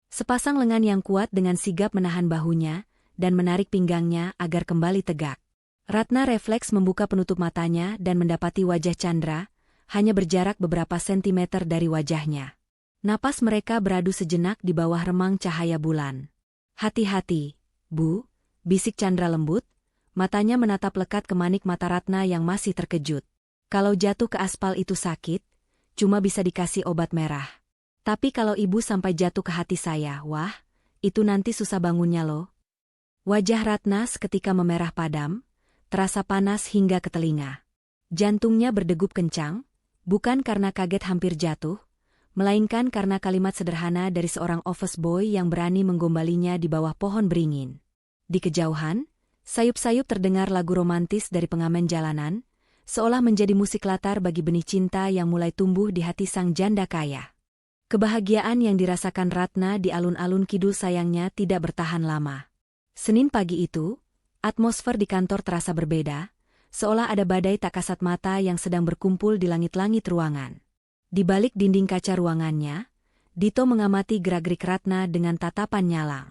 Sepasang lengan yang kuat dengan sigap menahan bahunya dan menarik pinggangnya agar kembali tegak. Ratna refleks membuka penutup matanya dan mendapati wajah Chandra, hanya berjarak beberapa sentimeter dari wajahnya. Napas mereka beradu sejenak di bawah remang cahaya bulan. "Hati-hati, Bu," bisik Chandra lembut, matanya menatap lekat ke manik mata Ratna yang masih terkejut. "Kalau jatuh ke aspal itu sakit, cuma bisa dikasih obat merah. Tapi kalau Ibu sampai jatuh ke hati saya, wah, itu nanti susah bangunnya loh." Wajah Ratna seketika memerah padam, terasa panas hingga ke telinga. Jantungnya berdegup kencang, bukan karena kaget hampir jatuh, melainkan karena kalimat sederhana dari seorang office boy yang berani menggombalinya di bawah pohon beringin. Di kejauhan, sayup-sayup terdengar lagu romantis dari pengamen jalanan, seolah menjadi musik latar bagi benih cinta yang mulai tumbuh di hati sang janda kaya. Kebahagiaan yang dirasakan Ratna di alun-alun kidul sayangnya tidak bertahan lama. Senin pagi itu, atmosfer di kantor terasa berbeda, seolah ada badai tak kasat mata yang sedang berkumpul di langit-langit ruangan. Di balik dinding kaca ruangannya, Dito mengamati gerak-gerik Ratna dengan tatapan nyalang.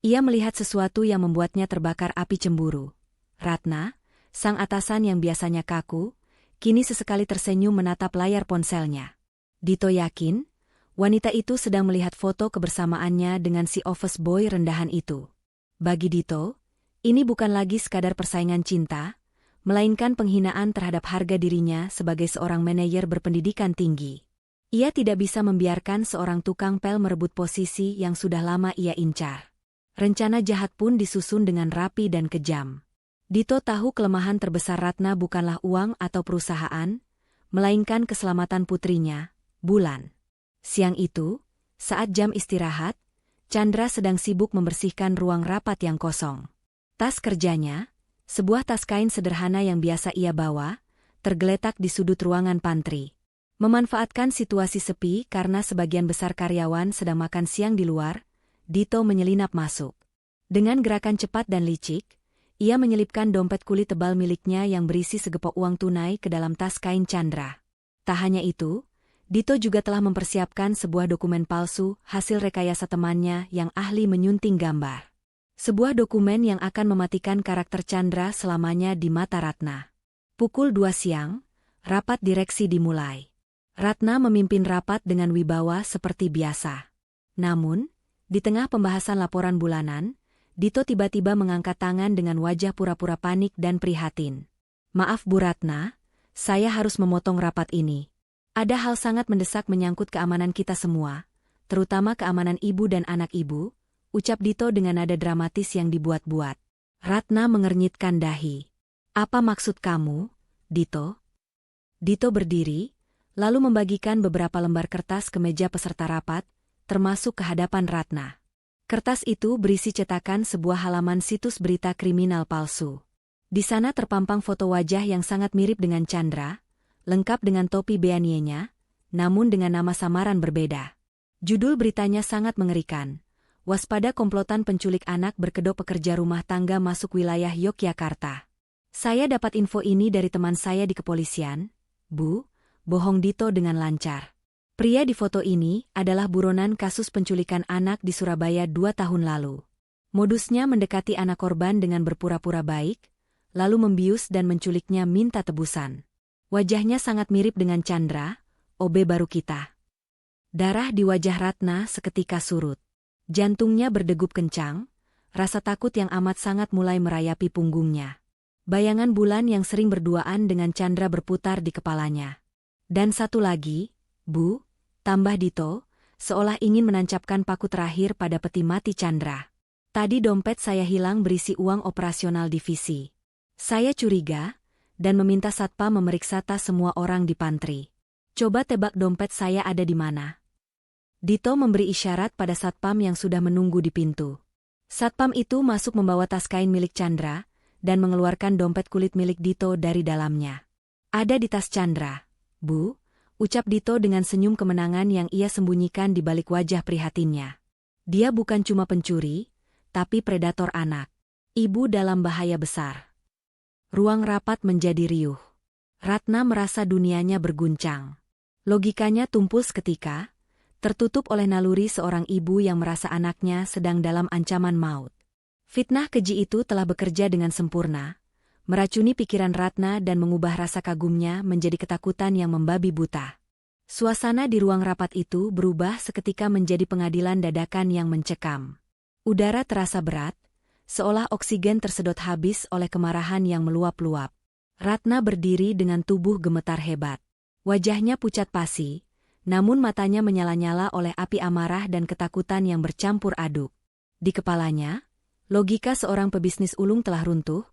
Ia melihat sesuatu yang membuatnya terbakar api cemburu. Ratna, sang atasan yang biasanya kaku, kini sesekali tersenyum menatap layar ponselnya. Dito yakin, wanita itu sedang melihat foto kebersamaannya dengan si office boy rendahan itu. Bagi Dito, ini bukan lagi sekadar persaingan cinta, melainkan penghinaan terhadap harga dirinya sebagai seorang manajer berpendidikan tinggi. Ia tidak bisa membiarkan seorang tukang pel merebut posisi yang sudah lama ia incar. Rencana jahat pun disusun dengan rapi dan kejam. Dito tahu kelemahan terbesar Ratna bukanlah uang atau perusahaan, melainkan keselamatan putrinya, Bulan. Siang itu, saat jam istirahat, Chandra sedang sibuk membersihkan ruang rapat yang kosong. Tas kerjanya, sebuah tas kain sederhana yang biasa ia bawa, tergeletak di sudut ruangan pantry. Memanfaatkan situasi sepi karena sebagian besar karyawan sedang makan siang di luar, Dito menyelinap masuk. Dengan gerakan cepat dan licik, ia menyelipkan dompet kulit tebal miliknya yang berisi segepok uang tunai ke dalam tas kain Chandra. Tak hanya itu, Dito juga telah mempersiapkan sebuah dokumen palsu hasil rekayasa temannya yang ahli menyunting gambar. Sebuah dokumen yang akan mematikan karakter Chandra selamanya di mata Ratna. Pukul 2 siang, rapat direksi dimulai. Ratna memimpin rapat dengan wibawa seperti biasa. Namun, di tengah pembahasan laporan bulanan, Dito tiba-tiba mengangkat tangan dengan wajah pura-pura panik dan prihatin. "Maaf Bu Ratna, saya harus memotong rapat ini. Ada hal sangat mendesak menyangkut keamanan kita semua, terutama keamanan Ibu dan anak Ibu," ucap Dito dengan nada dramatis yang dibuat-buat. Ratna mengernyitkan dahi. Apa maksud kamu, Dito? Dito berdiri, lalu membagikan beberapa lembar kertas ke meja peserta rapat, termasuk ke hadapan Ratna. Kertas itu berisi cetakan sebuah halaman situs berita kriminal palsu. Di sana terpampang foto wajah yang sangat mirip dengan Chandra, lengkap dengan topi beanienya, namun dengan nama samaran berbeda. Judul beritanya sangat mengerikan. Waspada komplotan penculik anak berkedok pekerja rumah tangga masuk wilayah Yogyakarta. Saya dapat info ini dari teman saya di kepolisian, Bu, bohong Dito dengan lancar. Pria di foto ini adalah buronan kasus penculikan anak di Surabaya 2 tahun lalu. Modusnya mendekati anak korban dengan berpura-pura baik, lalu membius dan menculiknya minta tebusan. Wajahnya sangat mirip dengan Chandra, OB baru kita. Darah di wajah Ratna seketika surut. Jantungnya berdegup kencang, rasa takut yang amat sangat mulai merayapi punggungnya. Bayangan bulan yang sering berduaan dengan Chandra berputar di kepalanya. Dan satu lagi, Bu, tambah Dito, seolah ingin menancapkan paku terakhir pada peti mati Chandra. Tadi dompet saya hilang berisi uang operasional divisi. Saya curiga, dan meminta Satpam memeriksa tas semua orang di pantry. Coba tebak dompet saya ada di mana. Dito memberi isyarat pada Satpam yang sudah menunggu di pintu. Satpam itu masuk membawa tas kain milik Chandra, dan mengeluarkan dompet kulit milik Dito dari dalamnya. Ada di tas Chandra, Bu, ucap Dito dengan senyum kemenangan yang ia sembunyikan di balik wajah prihatinnya. Dia bukan cuma pencuri, tapi predator anak. Ibu dalam bahaya besar. Ruang rapat menjadi riuh. Ratna merasa dunianya berguncang. Logikanya tumpul seketika, tertutup oleh naluri seorang ibu yang merasa anaknya sedang dalam ancaman maut. Fitnah keji itu telah bekerja dengan sempurna, meracuni pikiran Ratna dan mengubah rasa kagumnya menjadi ketakutan yang membabi buta. Suasana di ruang rapat itu berubah seketika menjadi pengadilan dadakan yang mencekam. Udara terasa berat, seolah oksigen tersedot habis oleh kemarahan yang meluap-luap. Ratna berdiri dengan tubuh gemetar hebat. Wajahnya pucat pasi, namun matanya menyala-nyala oleh api amarah dan ketakutan yang bercampur aduk. Di kepalanya, logika seorang pebisnis ulung telah runtuh,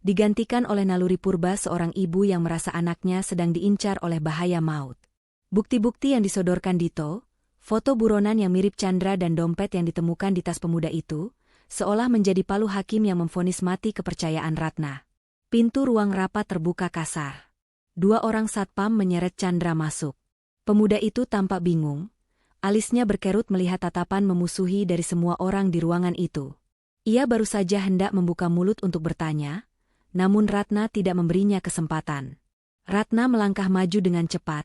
digantikan oleh naluri purba seorang ibu yang merasa anaknya sedang diincar oleh bahaya maut. Bukti-bukti yang disodorkan Dito, foto buronan yang mirip Chandra dan dompet yang ditemukan di tas pemuda itu, seolah menjadi palu hakim yang memvonis mati kepercayaan Ratna. Pintu ruang rapat terbuka kasar. 2 orang satpam menyeret Chandra masuk. Pemuda itu tampak bingung, alisnya berkerut melihat tatapan memusuhi dari semua orang di ruangan itu. Ia baru saja hendak membuka mulut untuk bertanya, namun Ratna tidak memberinya kesempatan. Ratna melangkah maju dengan cepat,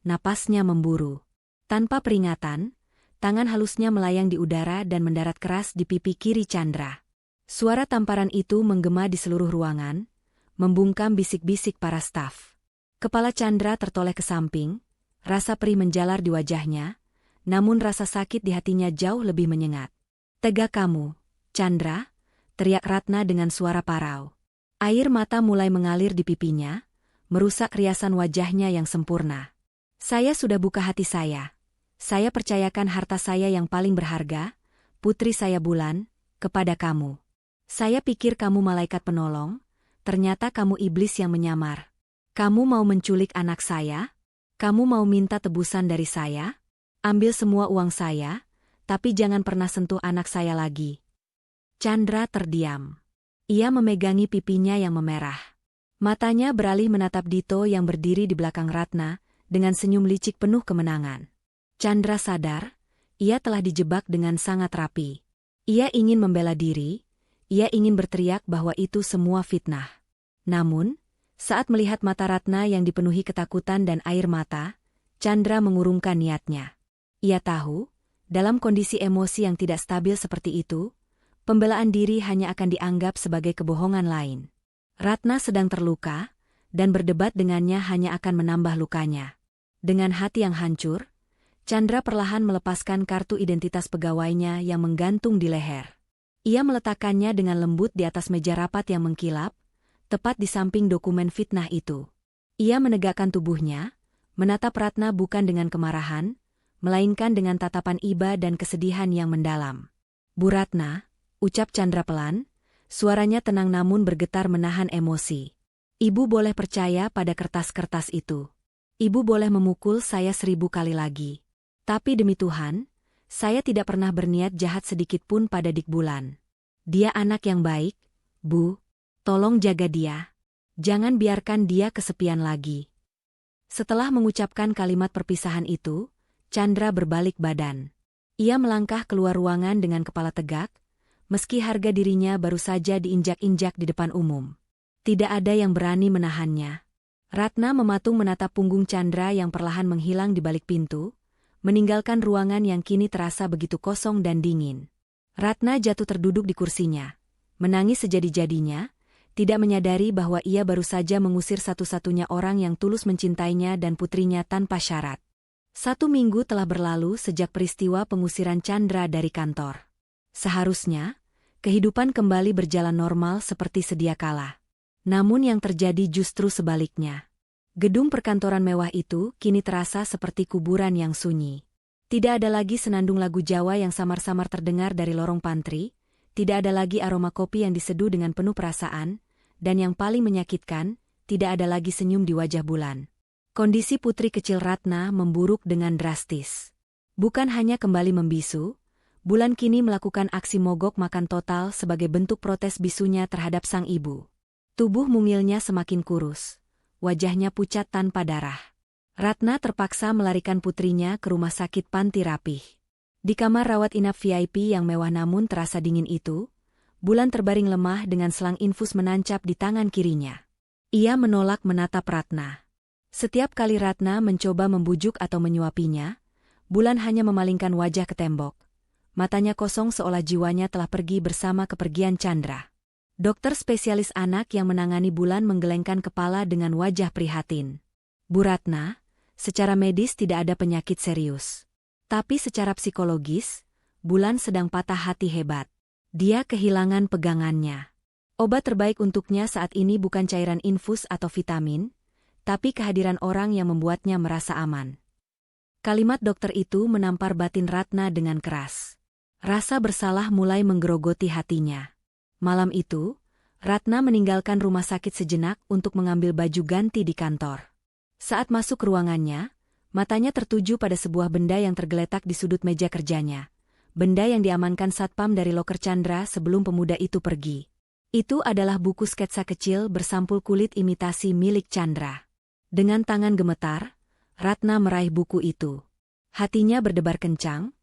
napasnya memburu. Tanpa peringatan, tangan halusnya melayang di udara dan mendarat keras di pipi kiri Chandra. Suara tamparan itu menggema di seluruh ruangan, membungkam bisik-bisik para staf. Kepala Chandra tertoleh ke samping, rasa perih menjalar di wajahnya, namun rasa sakit di hatinya jauh lebih menyengat. Tega kamu, Chandra, teriak Ratna dengan suara parau. Air mata mulai mengalir di pipinya, merusak riasan wajahnya yang sempurna. Saya sudah buka hati saya. Saya percayakan harta saya yang paling berharga, putri saya Bulan, kepada kamu. Saya pikir kamu malaikat penolong, ternyata kamu iblis yang menyamar. Kamu mau menculik anak saya? Kamu mau minta tebusan dari saya? Ambil semua uang saya, tapi jangan pernah sentuh anak saya lagi. Chandra terdiam. Ia memegangi pipinya yang memerah. Matanya beralih menatap Dito yang berdiri di belakang Ratna, dengan senyum licik penuh kemenangan. Chandra sadar, ia telah dijebak dengan sangat rapi. Ia ingin membela diri, ia ingin berteriak bahwa itu semua fitnah. Namun, saat melihat mata Ratna yang dipenuhi ketakutan dan air mata, Chandra mengurungkan niatnya. Ia tahu, dalam kondisi emosi yang tidak stabil seperti itu, pembelaan diri hanya akan dianggap sebagai kebohongan lain. Ratna sedang terluka, dan berdebat dengannya hanya akan menambah lukanya. Dengan hati yang hancur, Chandra perlahan melepaskan kartu identitas pegawainya yang menggantung di leher. Ia meletakkannya dengan lembut di atas meja rapat yang mengkilap, tepat di samping dokumen fitnah itu. Ia menegakkan tubuhnya, menatap Ratna bukan dengan kemarahan, melainkan dengan tatapan iba dan kesedihan yang mendalam. Bu Ratna, ucap Chandra pelan, suaranya tenang namun bergetar menahan emosi. Ibu boleh percaya pada kertas-kertas itu. Ibu boleh memukul saya 1000 kali lagi. Tapi demi Tuhan, saya tidak pernah berniat jahat sedikit pun pada Dik Bulan. Dia anak yang baik, Bu. Tolong jaga dia. Jangan biarkan dia kesepian lagi. Setelah mengucapkan kalimat perpisahan itu, Chandra berbalik badan. Ia melangkah keluar ruangan dengan kepala tegak, meski harga dirinya baru saja diinjak-injak di depan umum. Tidak ada yang berani menahannya. Ratna mematung menatap punggung Chandra yang perlahan menghilang di balik pintu, meninggalkan ruangan yang kini terasa begitu kosong dan dingin. Ratna jatuh terduduk di kursinya, menangis sejadi-jadinya, tidak menyadari bahwa ia baru saja mengusir satu-satunya orang yang tulus mencintainya dan putrinya tanpa syarat. 1 minggu telah berlalu sejak peristiwa pengusiran Chandra dari kantor. Seharusnya, kehidupan kembali berjalan normal seperti sedia kala. Namun yang terjadi justru sebaliknya. Gedung perkantoran mewah itu kini terasa seperti kuburan yang sunyi. Tidak ada lagi senandung lagu Jawa yang samar-samar terdengar dari lorong pantry, tidak ada lagi aroma kopi yang diseduh dengan penuh perasaan, dan yang paling menyakitkan, tidak ada lagi senyum di wajah Bulan. Kondisi putri kecil Ratna memburuk dengan drastis. Bukan hanya kembali membisu, Bulan kini melakukan aksi mogok makan total sebagai bentuk protes bisunya terhadap sang ibu. Tubuh mungilnya semakin kurus. Wajahnya pucat tanpa darah. Ratna terpaksa melarikan putrinya ke rumah sakit panti rapih. Di kamar rawat inap VIP yang mewah namun terasa dingin itu, Bulan terbaring lemah dengan selang infus menancap di tangan kirinya. Ia menolak menatap Ratna. Setiap kali Ratna mencoba membujuk atau menyuapinya, Bulan hanya memalingkan wajah ke tembok. Matanya kosong seolah jiwanya telah pergi bersama kepergian Chandra. Dokter spesialis anak yang menangani Bulan menggelengkan kepala dengan wajah prihatin. Bu Ratna, secara medis tidak ada penyakit serius. Tapi secara psikologis, Bulan sedang patah hati hebat. Dia kehilangan pegangannya. Obat terbaik untuknya saat ini bukan cairan infus atau vitamin, tapi kehadiran orang yang membuatnya merasa aman. Kalimat dokter itu menampar batin Ratna dengan keras. Rasa bersalah mulai menggerogoti hatinya. Malam itu, Ratna meninggalkan rumah sakit sejenak untuk mengambil baju ganti di kantor. Saat masuk ruangannya, matanya tertuju pada sebuah benda yang tergeletak di sudut meja kerjanya. Benda yang diamankan satpam dari loker Chandra sebelum pemuda itu pergi. Itu adalah buku sketsa kecil bersampul kulit imitasi milik Chandra. Dengan tangan gemetar, Ratna meraih buku itu. Hatinya berdebar kencang,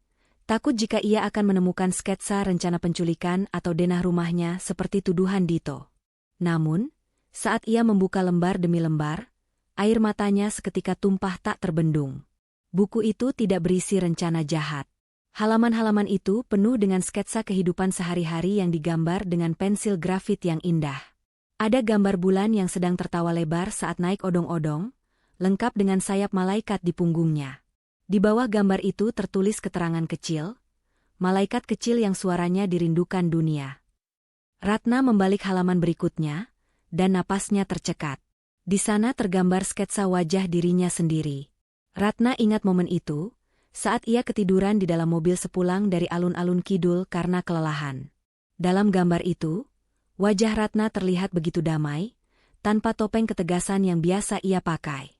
takut jika ia akan menemukan sketsa rencana penculikan atau denah rumahnya seperti tuduhan Dito. Namun, saat ia membuka lembar demi lembar, air matanya seketika tumpah tak terbendung. Buku itu tidak berisi rencana jahat. Halaman-halaman itu penuh dengan sketsa kehidupan sehari-hari yang digambar dengan pensil grafit yang indah. Ada gambar Bulan yang sedang tertawa lebar saat naik odong-odong, lengkap dengan sayap malaikat di punggungnya. Di bawah gambar itu tertulis keterangan kecil, malaikat kecil yang suaranya dirindukan dunia. Ratna membalik halaman berikutnya, dan napasnya tercekat. Di sana tergambar sketsa wajah dirinya sendiri. Ratna ingat momen itu, saat ia ketiduran di dalam mobil sepulang dari alun-alun kidul karena kelelahan. Dalam gambar itu, wajah Ratna terlihat begitu damai, tanpa topeng ketegasan yang biasa ia pakai.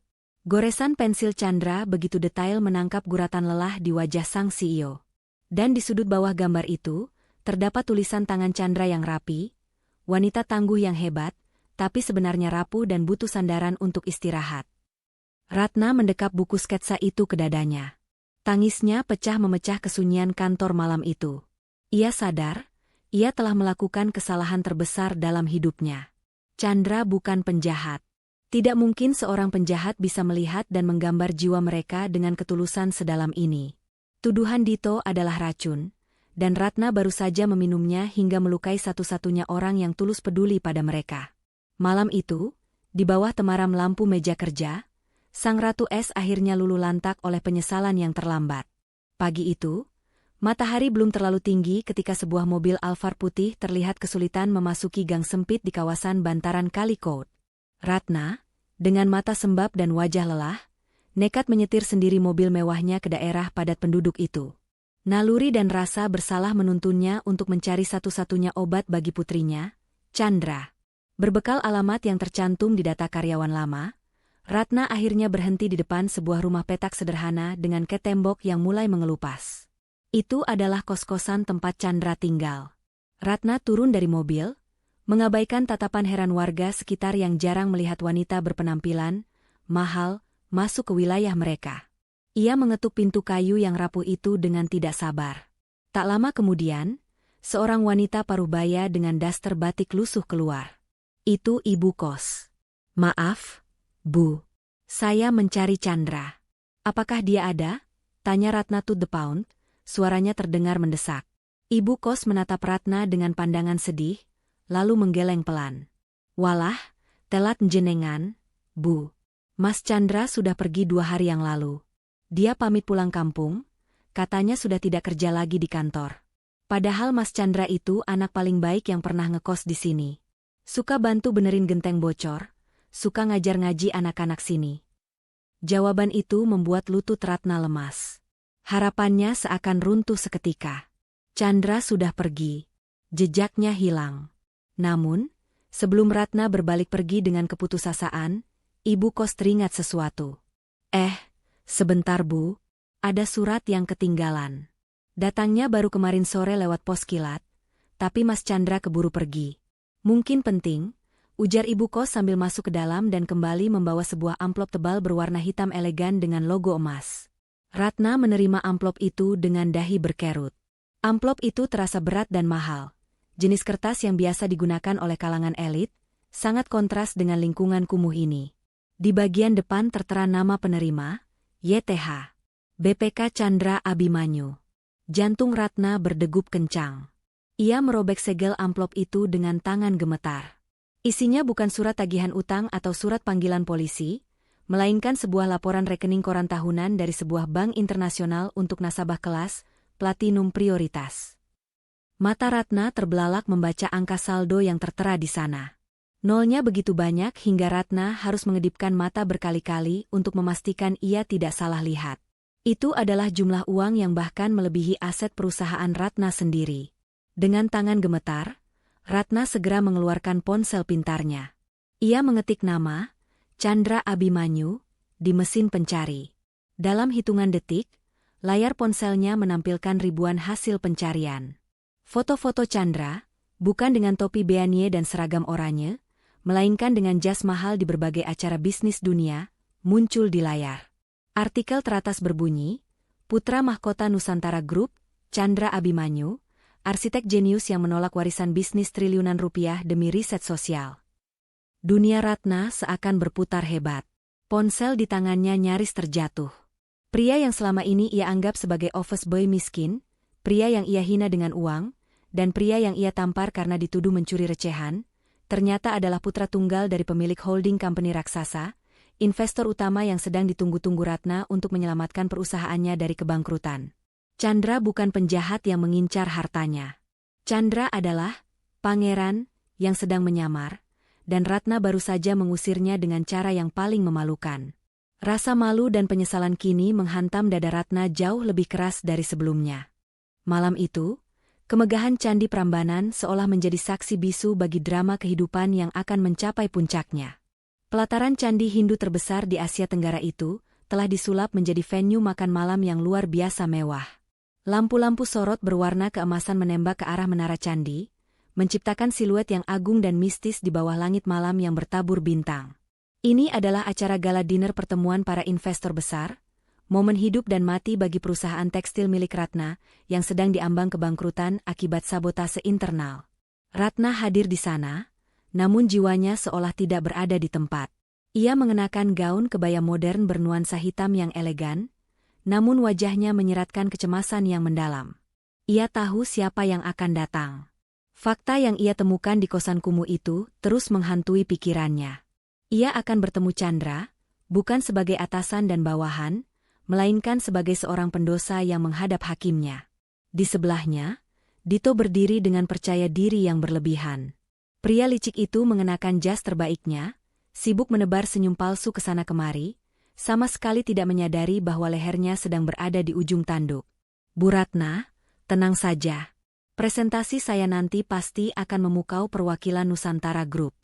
Goresan pensil Chandra begitu detail menangkap guratan lelah di wajah sang CEO. Dan di sudut bawah gambar itu, terdapat tulisan tangan Chandra yang rapi, wanita tangguh yang hebat, tapi sebenarnya rapuh dan butuh sandaran untuk istirahat. Ratna mendekap buku sketsa itu ke dadanya. Tangisnya pecah memecah kesunyian kantor malam itu. Ia sadar, ia telah melakukan kesalahan terbesar dalam hidupnya. Chandra bukan penjahat. Tidak mungkin seorang penjahat bisa melihat dan menggambar jiwa mereka dengan ketulusan sedalam ini. Tuduhan Dito adalah racun, dan Ratna baru saja meminumnya hingga melukai satu-satunya orang yang tulus peduli pada mereka. Malam itu, di bawah temaram lampu meja kerja, Sang Ratu Es akhirnya luluh lantak oleh penyesalan yang terlambat. Pagi itu, matahari belum terlalu tinggi ketika sebuah mobil Alphard putih terlihat kesulitan memasuki gang sempit di kawasan bantaran Calicut. Ratna, dengan mata sembab dan wajah lelah, nekat menyetir sendiri mobil mewahnya ke daerah padat penduduk itu. Naluri dan rasa bersalah menuntunnya untuk mencari satu-satunya obat bagi putrinya, Chandra. Berbekal alamat yang tercantum di data karyawan lama, Ratna akhirnya berhenti di depan sebuah rumah petak sederhana dengan tembok yang mulai mengelupas. Itu adalah kos-kosan tempat Chandra tinggal. Ratna turun dari mobil, mengabaikan tatapan heran warga sekitar yang jarang melihat wanita berpenampilan mahal masuk ke wilayah mereka. Ia mengetuk pintu kayu yang rapuh itu dengan tidak sabar. Tak lama kemudian, seorang wanita parubaya dengan daster batik lusuh keluar. Itu ibu kos. "Maaf, Bu. Saya mencari Chandra." "Apakah dia ada?" tanya Ratna to the point, suaranya terdengar mendesak. Ibu kos menatap Ratna dengan pandangan sedih, lalu menggeleng pelan. "Walah, telat jenengan, Bu. Mas Chandra sudah pergi 2 hari yang lalu. Dia pamit pulang kampung, katanya sudah tidak kerja lagi di kantor. Padahal Mas Chandra itu anak paling baik yang pernah ngekos di sini. Suka bantu benerin genteng bocor, suka ngajar ngaji anak-anak sini." Jawaban itu membuat lutut Ratna lemas. Harapannya seakan runtuh seketika. Chandra sudah pergi. Jejaknya hilang. Namun, sebelum Ratna berbalik pergi dengan keputusasaan, ibu kos teringat sesuatu. Sebentar Bu, ada surat yang ketinggalan. Datangnya baru kemarin sore lewat pos kilat, tapi Mas Chandra keburu pergi. Mungkin penting, ujar ibu kos sambil masuk ke dalam dan kembali membawa sebuah amplop tebal berwarna hitam elegan dengan logo emas. Ratna menerima amplop itu dengan dahi berkerut. Amplop itu terasa berat dan mahal. Jenis kertas yang biasa digunakan oleh kalangan elit, sangat kontras dengan lingkungan kumuh ini. Di bagian depan tertera nama penerima, YTH. BPK Chandra Abimanyu. Jantung Ratna berdegup kencang. Ia merobek segel amplop itu dengan tangan gemetar. Isinya bukan surat tagihan utang atau surat panggilan polisi, melainkan sebuah laporan rekening koran tahunan dari sebuah bank internasional untuk nasabah kelas Platinum Prioritas. Mata Ratna terbelalak membaca angka saldo yang tertera di sana. Nolnya begitu banyak hingga Ratna harus mengedipkan mata berkali-kali untuk memastikan ia tidak salah lihat. Itu adalah jumlah uang yang bahkan melebihi aset perusahaan Ratna sendiri. Dengan tangan gemetar, Ratna segera mengeluarkan ponsel pintarnya. Ia mengetik nama, Chandra Abimanyu, di mesin pencari. Dalam hitungan detik, layar ponselnya menampilkan ribuan hasil pencarian. Foto-foto Chandra, bukan dengan topi beanie dan seragam oranye, melainkan dengan jas mahal di berbagai acara bisnis dunia, muncul di layar. Artikel teratas berbunyi, Putra Mahkota Nusantara Group, Chandra Abimanyu, arsitek jenius yang menolak warisan bisnis triliunan rupiah demi riset sosial. Dunia Ratna seakan berputar hebat. Ponsel di tangannya nyaris terjatuh. Pria yang selama ini ia anggap sebagai office boy miskin, pria yang ia hina dengan uang, dan pria yang ia tampar karena dituduh mencuri recehan, ternyata adalah putra tunggal dari pemilik holding company raksasa, investor utama yang sedang ditunggu-tunggu Ratna untuk menyelamatkan perusahaannya dari kebangkrutan. Chandra bukan penjahat yang mengincar hartanya. Chandra adalah pangeran yang sedang menyamar, dan Ratna baru saja mengusirnya dengan cara yang paling memalukan. Rasa malu dan penyesalan kini menghantam dada Ratna jauh lebih keras dari sebelumnya. Malam itu, kemegahan Candi Prambanan seolah menjadi saksi bisu bagi drama kehidupan yang akan mencapai puncaknya. Pelataran candi Hindu terbesar di Asia Tenggara itu telah disulap menjadi venue makan malam yang luar biasa mewah. Lampu-lampu sorot berwarna keemasan menembak ke arah menara candi, menciptakan siluet yang agung dan mistis di bawah langit malam yang bertabur bintang. Ini adalah acara gala dinner pertemuan para investor besar, momen hidup dan mati bagi perusahaan tekstil milik Ratna yang sedang diambang kebangkrutan akibat sabotase internal. Ratna hadir di sana, namun jiwanya seolah tidak berada di tempat. Ia mengenakan gaun kebaya modern bernuansa hitam yang elegan, namun wajahnya menyeratkan kecemasan yang mendalam. Ia tahu siapa yang akan datang. Fakta yang ia temukan di kosan kumuh itu terus menghantui pikirannya. Ia akan bertemu Chandra, bukan sebagai atasan dan bawahan, melainkan sebagai seorang pendosa yang menghadap hakimnya. Di sebelahnya, Dito berdiri dengan percaya diri yang berlebihan. Pria licik itu mengenakan jas terbaiknya, sibuk menebar senyum palsu ke sana kemari, sama sekali tidak menyadari bahwa lehernya sedang berada di ujung tanduk. Bu Ratna, tenang saja. Presentasi saya nanti pasti akan memukau perwakilan Nusantara Group.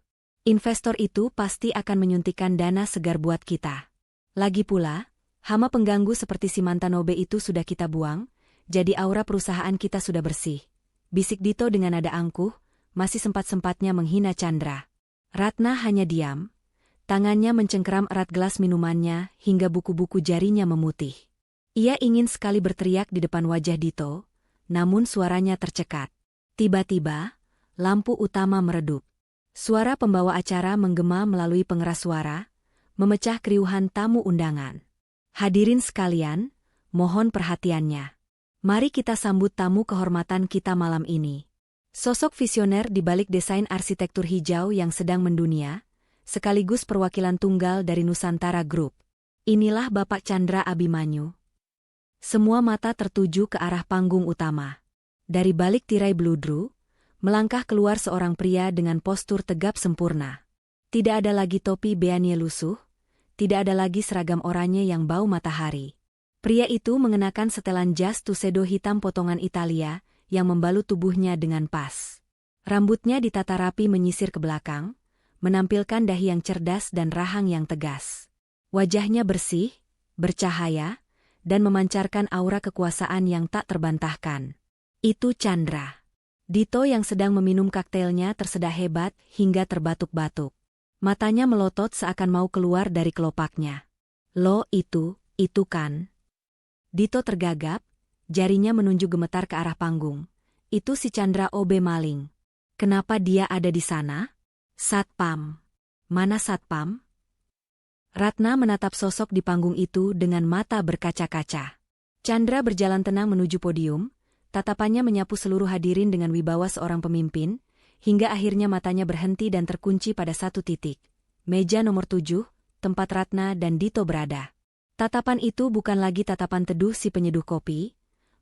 Investor itu pasti akan menyuntikkan dana segar buat kita. Lagi pula, hama pengganggu seperti si Mantanobe itu sudah kita buang, jadi aura perusahaan kita sudah bersih. Bisik Dito dengan nada angkuh, masih sempat-sempatnya menghina Chandra. Ratna hanya diam. Tangannya mencengkeram erat gelas minumannya hingga buku-buku jarinya memutih. Ia ingin sekali berteriak di depan wajah Dito, namun suaranya tercekat. Tiba-tiba, lampu utama meredup. Suara pembawa acara menggema melalui pengeras suara, memecah keriuhan tamu undangan. Hadirin sekalian, mohon perhatiannya. Mari kita sambut tamu kehormatan kita malam ini. Sosok visioner di balik desain arsitektur hijau yang sedang mendunia, sekaligus perwakilan tunggal dari Nusantara Group. Inilah Bapak Chandra Abimanyu. Semua mata tertuju ke arah panggung utama. Dari balik tirai bludru, melangkah keluar seorang pria dengan postur tegap sempurna. Tidak ada lagi topi beanie lusuh, tidak ada lagi seragam oranye yang bau matahari. Pria itu mengenakan setelan jas tuxedo hitam potongan Italia yang membalut tubuhnya dengan pas. Rambutnya ditata rapi menyisir ke belakang, menampilkan dahi yang cerdas dan rahang yang tegas. Wajahnya bersih, bercahaya, dan memancarkan aura kekuasaan yang tak terbantahkan. Itu Chandra. Dito yang sedang meminum koktailnya tersedak hebat hingga terbatuk-batuk. Matanya melotot seakan mau keluar dari kelopaknya. Loh itu kan? Dito tergagap, jarinya menunjuk gemetar ke arah panggung. Itu si Chandra Obe maling. Kenapa dia ada di sana? Satpam. Mana Satpam? Ratna menatap sosok di panggung itu dengan mata berkaca-kaca. Chandra berjalan tenang menuju podium, tatapannya menyapu seluruh hadirin dengan wibawa seorang pemimpin, hingga akhirnya matanya berhenti dan terkunci pada satu titik. Meja nomor 7, tempat Ratna dan Dito berada. Tatapan itu bukan lagi tatapan teduh si penyeduh kopi,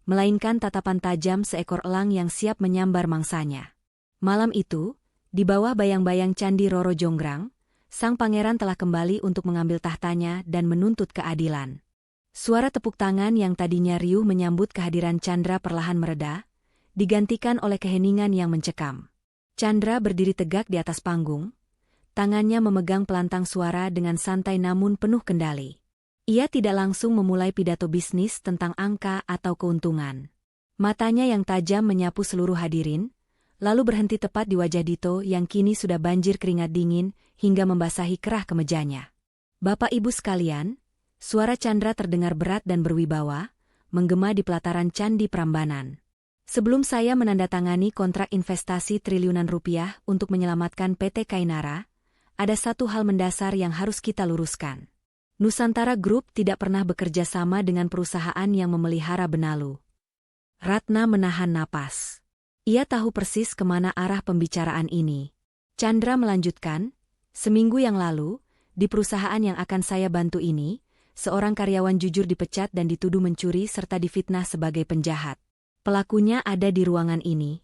melainkan tatapan tajam seekor elang yang siap menyambar mangsanya. Malam itu, di bawah bayang-bayang Candi Roro Jonggrang, sang pangeran telah kembali untuk mengambil tahtanya dan menuntut keadilan. Suara tepuk tangan yang tadinya riuh menyambut kehadiran Chandra perlahan mereda, digantikan oleh keheningan yang mencekam. Chandra berdiri tegak di atas panggung, tangannya memegang pelantang suara dengan santai namun penuh kendali. Ia tidak langsung memulai pidato bisnis tentang angka atau keuntungan. Matanya yang tajam menyapu seluruh hadirin, lalu berhenti tepat di wajah Dito yang kini sudah banjir keringat dingin hingga membasahi kerah kemejanya. Bapak Ibu sekalian, suara Chandra terdengar berat dan berwibawa, menggema di pelataran Candi Prambanan. Sebelum saya menandatangani kontrak investasi triliunan rupiah untuk menyelamatkan PT Kainara, ada satu hal mendasar yang harus kita luruskan. Nusantara Group tidak pernah bekerja sama dengan perusahaan yang memelihara benalu. Ratna menahan napas. Ia tahu persis kemana arah pembicaraan ini. Chandra melanjutkan, seminggu yang lalu, di perusahaan yang akan saya bantu ini, seorang karyawan jujur dipecat dan dituduh mencuri serta difitnah sebagai penjahat. Pelakunya ada di ruangan ini.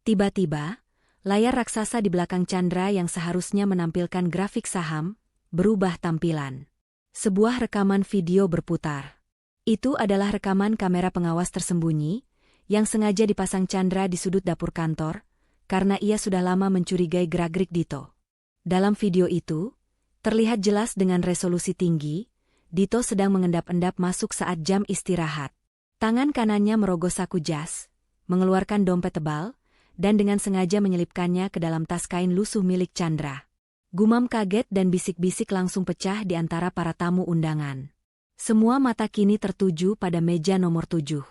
Tiba-tiba, layar raksasa di belakang Chandra yang seharusnya menampilkan grafik saham, berubah tampilan. Sebuah rekaman video berputar. Itu adalah rekaman kamera pengawas tersembunyi, yang sengaja dipasang Chandra di sudut dapur kantor, karena ia sudah lama mencurigai gerak-gerik Dito. Dalam video itu, terlihat jelas dengan resolusi tinggi, Dito sedang mengendap-endap masuk saat jam istirahat. Tangan kanannya merogoh saku jas, mengeluarkan dompet tebal, dan dengan sengaja menyelipkannya ke dalam tas kain lusuh milik Chandra. Gumam kaget dan bisik-bisik langsung pecah di antara para tamu undangan. Semua mata kini tertuju pada meja nomor 7.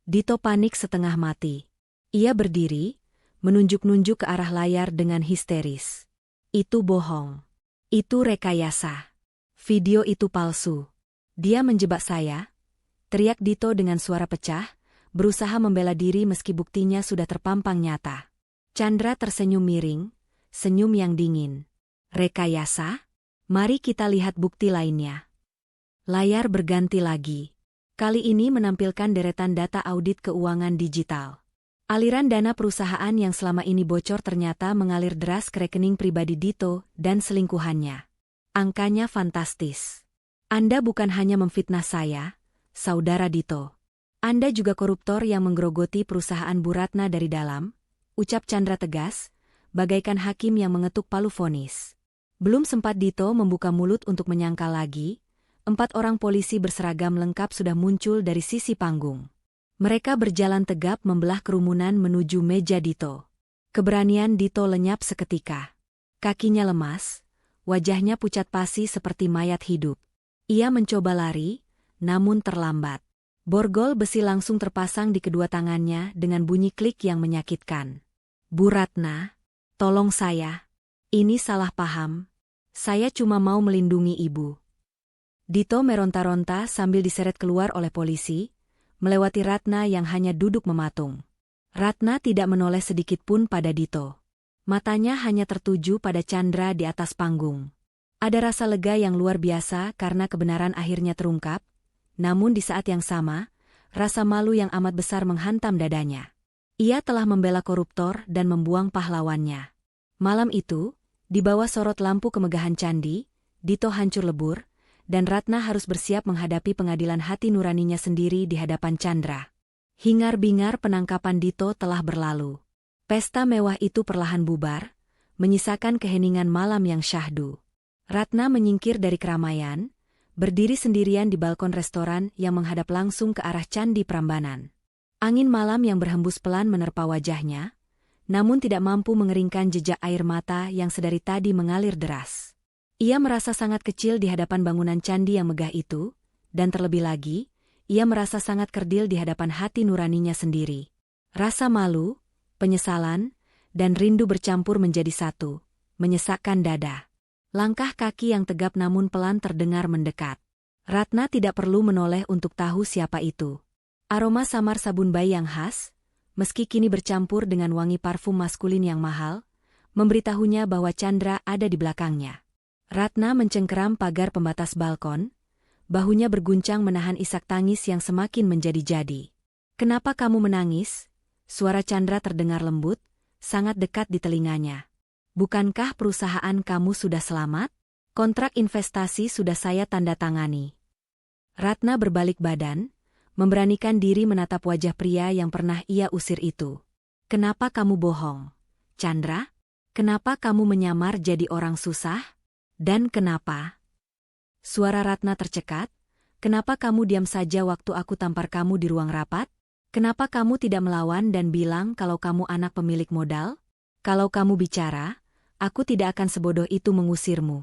Dito panik setengah mati. Ia berdiri, menunjuk-nunjuk ke arah layar dengan histeris. Itu bohong. Itu rekayasa. Video itu palsu. Dia menjebak saya, teriak Dito dengan suara pecah, berusaha membela diri meski buktinya sudah terpampang nyata. Chandra tersenyum miring, senyum yang dingin. Rekayasa? Mari kita lihat bukti lainnya. Layar berganti lagi. Kali ini menampilkan deretan data audit keuangan digital. Aliran dana perusahaan yang selama ini bocor ternyata mengalir deras ke rekening pribadi Dito dan selingkuhannya. Angkanya fantastis. Anda bukan hanya memfitnah saya, Saudara Dito. Anda juga koruptor yang menggerogoti perusahaan Bu Ratna dari dalam, ucap Chandra tegas, bagaikan hakim yang mengetuk palu vonis. Belum sempat Dito membuka mulut untuk menyangkal lagi, 4 orang polisi berseragam lengkap sudah muncul dari sisi panggung. Mereka berjalan tegap membelah kerumunan menuju meja Dito. Keberanian Dito lenyap seketika. Kakinya lemas, wajahnya pucat pasi seperti mayat hidup. Ia mencoba lari, namun terlambat. Borgol besi langsung terpasang di kedua tangannya dengan bunyi klik yang menyakitkan. Bu Ratna, tolong saya. Ini salah paham. Saya cuma mau melindungi ibu. Dito meronta-ronta sambil diseret keluar oleh polisi, melewati Ratna yang hanya duduk mematung. Ratna tidak menoleh sedikit pun pada Dito. Matanya hanya tertuju pada Chandra di atas panggung. Ada rasa lega yang luar biasa karena kebenaran akhirnya terungkap, namun di saat yang sama, rasa malu yang amat besar menghantam dadanya. Ia telah membela koruptor dan membuang pahlawannya. Malam itu, di bawah sorot lampu kemegahan candi, Dito hancur lebur, dan Ratna harus bersiap menghadapi pengadilan hati nuraninya sendiri di hadapan Chandra. Hingar-bingar penangkapan Dito telah berlalu. Pesta mewah itu perlahan bubar, menyisakan keheningan malam yang syahdu. Ratna menyingkir dari keramaian, berdiri sendirian di balkon restoran yang menghadap langsung ke arah Candi Prambanan. Angin malam yang berhembus pelan menerpa wajahnya, namun tidak mampu mengeringkan jejak air mata yang sedari tadi mengalir deras. Ia merasa sangat kecil di hadapan bangunan candi yang megah itu, dan terlebih lagi, ia merasa sangat kerdil di hadapan hati nuraninya sendiri. Rasa malu, penyesalan, dan rindu bercampur menjadi satu, menyesakkan dada. Langkah kaki yang tegap namun pelan terdengar mendekat. Ratna tidak perlu menoleh untuk tahu siapa itu. Aroma samar sabun bayi yang khas, meski kini bercampur dengan wangi parfum maskulin yang mahal, memberitahunya bahwa Chandra ada di belakangnya. Ratna mencengkeram pagar pembatas balkon, bahunya berguncang menahan isak tangis yang semakin menjadi-jadi. "Kenapa kamu menangis?" Suara Chandra terdengar lembut, sangat dekat di telinganya. "Bukankah perusahaan kamu sudah selamat? Kontrak investasi sudah saya tanda tangani." Ratna berbalik badan, memberanikan diri menatap wajah pria yang pernah ia usir itu. "Kenapa kamu bohong, Chandra? Kenapa kamu menyamar jadi orang susah? Dan kenapa?" Suara Ratna tercekat. "Kenapa kamu diam saja waktu aku tampar kamu di ruang rapat? Kenapa kamu tidak melawan dan bilang kalau kamu anak pemilik modal? Kalau kamu bicara, aku tidak akan sebodoh itu mengusirmu."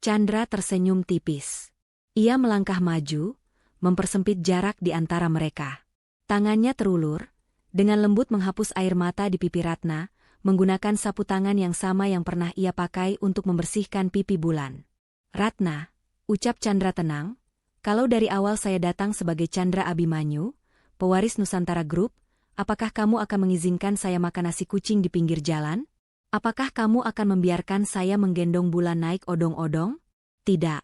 Chandra tersenyum tipis. Ia melangkah maju, mempersempit jarak di antara mereka. Tangannya terulur, dengan lembut menghapus air mata di pipi Ratna, menggunakan sapu tangan yang sama yang pernah ia pakai untuk membersihkan pipi Bulan. "Ratna," ucap Chandra tenang, "kalau dari awal saya datang sebagai Chandra Abimanyu, pewaris Nusantara Group, apakah kamu akan mengizinkan saya makan nasi kucing di pinggir jalan? Apakah kamu akan membiarkan saya menggendong Bulan naik odong-odong? Tidak,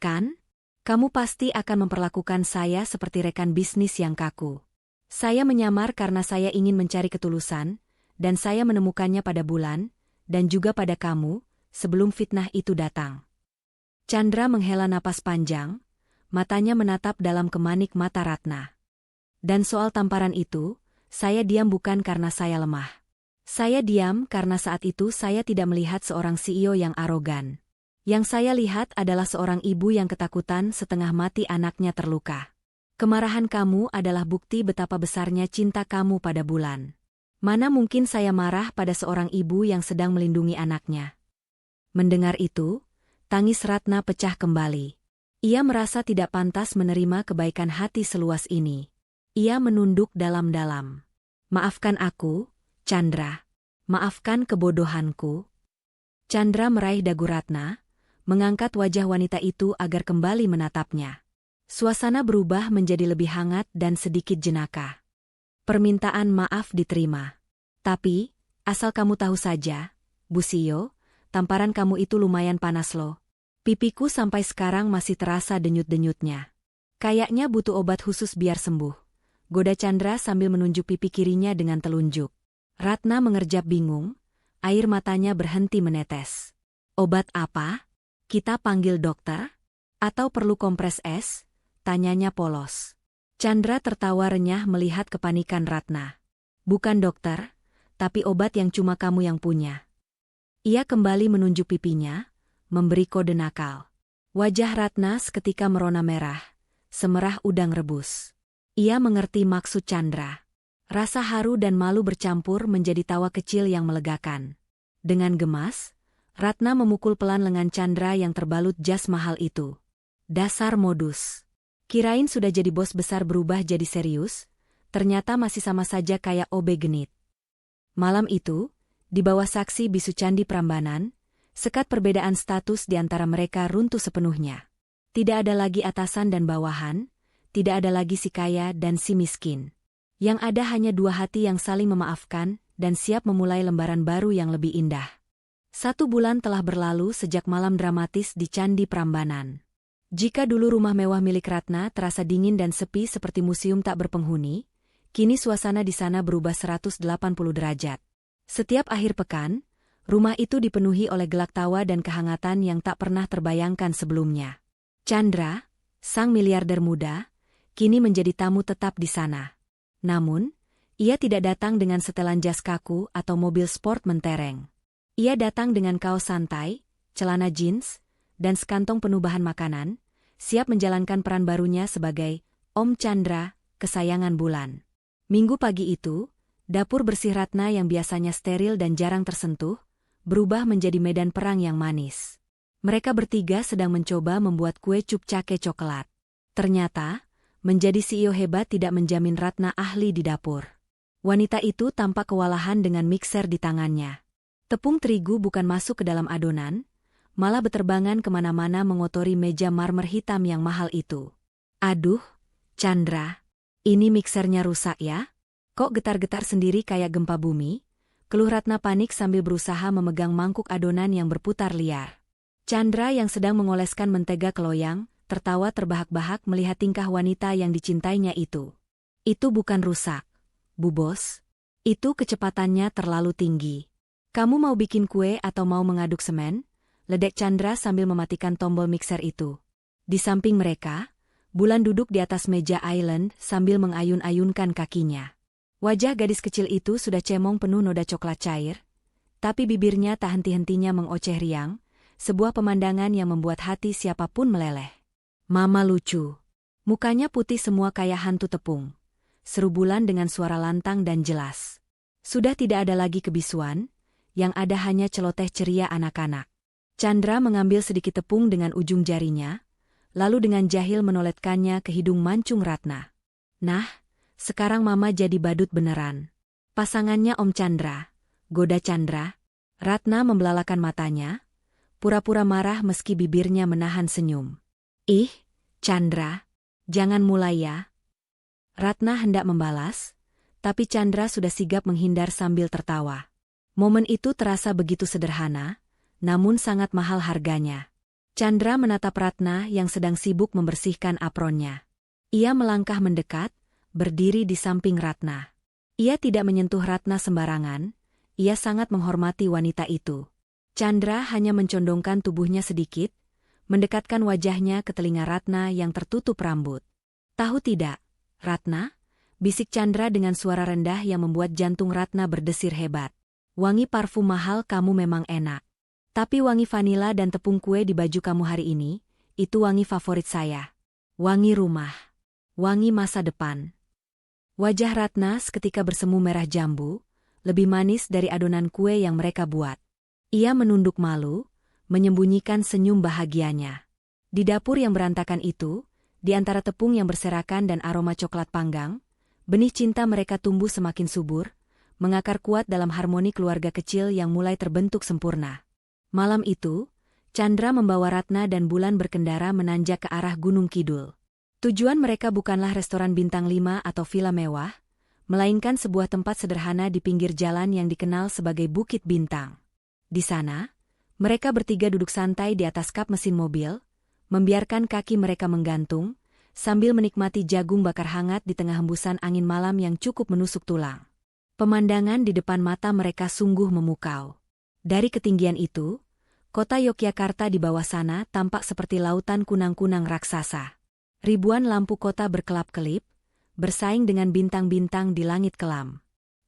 kan? Kamu pasti akan memperlakukan saya seperti rekan bisnis yang kaku. Saya menyamar karena saya ingin mencari ketulusan, dan saya menemukannya pada Bulan, dan juga pada kamu, sebelum fitnah itu datang." Chandra menghela napas panjang, matanya menatap dalam kemanik mata Ratna. "Dan soal tamparan itu, saya diam bukan karena saya lemah. Saya diam karena saat itu saya tidak melihat seorang CEO yang arogan. Yang saya lihat adalah seorang ibu yang ketakutan setengah mati anaknya terluka. Kemarahan kamu adalah bukti betapa besarnya cinta kamu pada Bulan. Mana mungkin saya marah pada seorang ibu yang sedang melindungi anaknya." Mendengar itu, tangis Ratna pecah kembali. Ia merasa tidak pantas menerima kebaikan hati seluas ini. Ia menunduk dalam-dalam. "Maafkan aku, Chandra. Maafkan kebodohanku." Chandra meraih dagu Ratna, mengangkat wajah wanita itu agar kembali menatapnya. Suasana berubah menjadi lebih hangat dan sedikit jenaka. "Permintaan maaf diterima. Tapi, asal kamu tahu saja, Bu Sio, tamparan kamu itu lumayan panas loh. Pipiku sampai sekarang masih terasa denyut-denyutnya. Kayaknya butuh obat khusus biar sembuh," goda Chandra sambil menunjuk pipi kirinya dengan telunjuk. Ratna mengerjap bingung, air matanya berhenti menetes. "Obat apa? Kita panggil dokter? Atau perlu kompres es?" tanyanya polos. Chandra tertawa renyah melihat kepanikan Ratna. Bukan dokter, tapi obat yang cuma kamu yang punya. Ia kembali menunjuk pipinya, memberi kode nakal. Wajah Ratna seketika merona merah, semerah udang rebus. Ia mengerti maksud Chandra. Rasa haru dan malu bercampur menjadi tawa kecil yang melegakan. Dengan gemas, Ratna memukul pelan lengan Chandra yang terbalut jas mahal itu. Dasar modus. Kirain sudah jadi bos besar berubah jadi serius, ternyata masih sama saja kayak OB genit. Malam itu, di bawah saksi bisu Candi Prambanan, sekat perbedaan status di antara mereka runtuh sepenuhnya. Tidak ada lagi atasan dan bawahan, tidak ada lagi si kaya dan si miskin. Yang ada hanya dua hati yang saling memaafkan dan siap memulai lembaran baru yang lebih indah. 1 bulan telah berlalu sejak malam dramatis di Candi Prambanan. Jika dulu rumah mewah milik Ratna terasa dingin dan sepi seperti museum tak berpenghuni, kini suasana di sana berubah 180 derajat. Setiap akhir pekan, rumah itu dipenuhi oleh gelak tawa dan kehangatan yang tak pernah terbayangkan sebelumnya. Chandra, sang miliarder muda, kini menjadi tamu tetap di sana. Namun, ia tidak datang dengan setelan jas kaku atau mobil sport mentereng. Ia datang dengan kaos santai, celana jeans, dan sekantong penuh bahan makanan, siap menjalankan peran barunya sebagai Om Chandra, kesayangan bulan. Minggu pagi itu, dapur bersih Ratna yang biasanya steril dan jarang tersentuh, berubah menjadi medan perang yang manis. Mereka bertiga sedang mencoba membuat kue cup cake coklat. Ternyata, menjadi CEO hebat tidak menjamin Ratna ahli di dapur. Wanita itu tampak kewalahan dengan mixer di tangannya. Tepung terigu bukan masuk ke dalam adonan, malah beterbangan kemana-mana mengotori meja marmer hitam yang mahal itu. Aduh, Chandra, ini mixernya rusak ya? Kok getar-getar sendiri kayak gempa bumi? Keluh Ratna panik sambil berusaha memegang mangkuk adonan yang berputar liar. Chandra yang sedang mengoleskan mentega ke loyang, tertawa terbahak-bahak melihat tingkah wanita yang dicintainya itu. Itu bukan rusak, Bu Bos. Itu kecepatannya terlalu tinggi. Kamu mau bikin kue atau mau mengaduk semen? Ledek Chandra sambil mematikan tombol mixer itu. Di samping mereka, Bulan duduk di atas meja island sambil mengayun-ayunkan kakinya. Wajah gadis kecil itu sudah cemong penuh noda coklat cair, tapi bibirnya tak henti-hentinya mengoceh riang, sebuah pemandangan yang membuat hati siapapun meleleh. Mama lucu. Mukanya putih semua kayak hantu tepung. Seru Bulan dengan suara lantang dan jelas. Sudah tidak ada lagi kebisuan, yang ada hanya celoteh ceria anak-anak. Chandra mengambil sedikit tepung dengan ujung jarinya, lalu dengan jahil menoletkannya ke hidung mancung Ratna. Nah, sekarang Mama jadi badut beneran. Pasangannya Om Chandra, goda Chandra. Ratna membelalakan matanya, pura-pura marah meski bibirnya menahan senyum. Ih, Chandra, jangan mulai ya. Ratna hendak membalas, tapi Chandra sudah sigap menghindar sambil tertawa. Momen itu terasa begitu sederhana, namun sangat mahal harganya. Chandra menatap Ratna yang sedang sibuk membersihkan apronnya. Ia melangkah mendekat, berdiri di samping Ratna. Ia tidak menyentuh Ratna sembarangan, ia sangat menghormati wanita itu. Chandra hanya mencondongkan tubuhnya sedikit, mendekatkan wajahnya ke telinga Ratna yang tertutup rambut. Tahu tidak, Ratna? Bisik Chandra dengan suara rendah yang membuat jantung Ratna berdesir hebat. Wangi parfum mahal kamu memang enak. Tapi wangi vanila dan tepung kue di baju kamu hari ini, itu wangi favorit saya. Wangi rumah. Wangi masa depan. Wajah Ratna seketika bersemu merah jambu, lebih manis dari adonan kue yang mereka buat. Ia menunduk malu, menyembunyikan senyum bahagianya. Di dapur yang berantakan itu, di antara tepung yang berserakan dan aroma coklat panggang, benih cinta mereka tumbuh semakin subur, mengakar kuat dalam harmoni keluarga kecil yang mulai terbentuk sempurna. Malam itu, Chandra membawa Ratna dan Bulan berkendara menanjak ke arah Gunung Kidul. Tujuan mereka bukanlah restoran bintang 5 atau villa mewah, melainkan sebuah tempat sederhana di pinggir jalan yang dikenal sebagai Bukit Bintang. Di sana, mereka bertiga duduk santai di atas kap mesin mobil, membiarkan kaki mereka menggantung, sambil menikmati jagung bakar hangat di tengah hembusan angin malam yang cukup menusuk tulang. Pemandangan di depan mata mereka sungguh memukau. Dari ketinggian itu, kota Yogyakarta di bawah sana tampak seperti lautan kunang-kunang raksasa. Ribuan lampu kota berkelap-kelip, bersaing dengan bintang-bintang di langit kelam.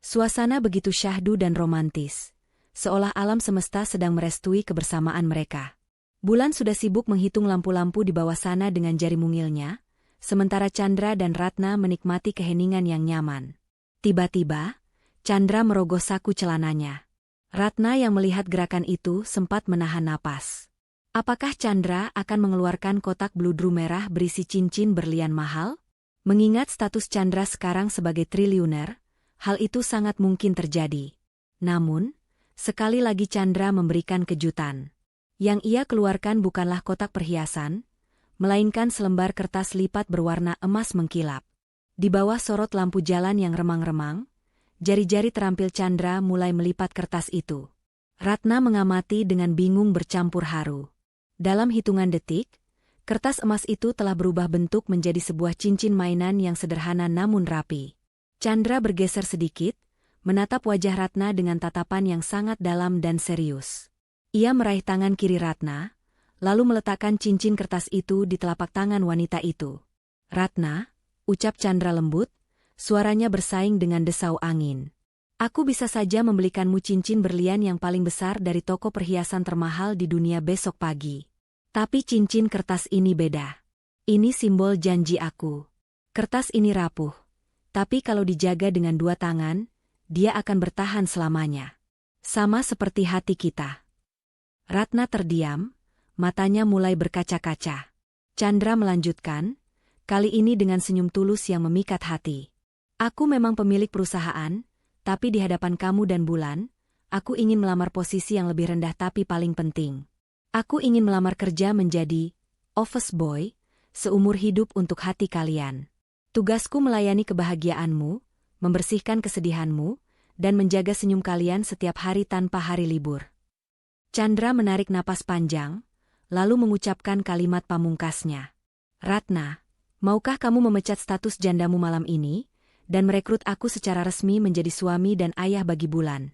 Suasana begitu syahdu dan romantis, seolah alam semesta sedang merestui kebersamaan mereka. Bulan sudah sibuk menghitung lampu-lampu di bawah sana dengan jari mungilnya, sementara Chandra dan Ratna menikmati keheningan yang nyaman. Tiba-tiba, Chandra merogoh saku celananya. Ratna yang melihat gerakan itu sempat menahan napas. Apakah Chandra akan mengeluarkan kotak bludru merah berisi cincin berlian mahal? Mengingat status Chandra sekarang sebagai triliuner, hal itu sangat mungkin terjadi. Namun, sekali lagi Chandra memberikan kejutan. Yang ia keluarkan bukanlah kotak perhiasan, melainkan selembar kertas lipat berwarna emas mengkilap. Di bawah sorot lampu jalan yang remang-remang, jari-jari terampil Chandra mulai melipat kertas itu. Ratna mengamati dengan bingung bercampur haru. Dalam hitungan detik, kertas emas itu telah berubah bentuk menjadi sebuah cincin mainan yang sederhana namun rapi. Chandra bergeser sedikit, menatap wajah Ratna dengan tatapan yang sangat dalam dan serius. Ia meraih tangan kiri Ratna, lalu meletakkan cincin kertas itu di telapak tangan wanita itu. "Ratna," ucap Chandra lembut, suaranya bersaing dengan desau angin. "Aku bisa saja membelikanmu cincin berlian yang paling besar dari toko perhiasan termahal di dunia besok pagi. Tapi cincin kertas ini beda. Ini simbol janji aku. Kertas ini rapuh. Tapi kalau dijaga dengan dua tangan, dia akan bertahan selamanya. Sama seperti hati kita." Ratna terdiam, matanya mulai berkaca-kaca. Chandra melanjutkan, kali ini dengan senyum tulus yang memikat hati. "Aku memang pemilik perusahaan, tapi di hadapan kamu dan Bulan, aku ingin melamar posisi yang lebih rendah tapi paling penting. Aku ingin melamar kerja menjadi office boy, seumur hidup untuk hati kalian. Tugasku melayani kebahagiaanmu, membersihkan kesedihanmu, dan menjaga senyum kalian setiap hari tanpa hari libur." Chandra menarik napas panjang, lalu mengucapkan kalimat pamungkasnya. "Ratna, maukah kamu memecat status jandamu malam ini, dan merekrut aku secara resmi menjadi suami dan ayah bagi Bulan?"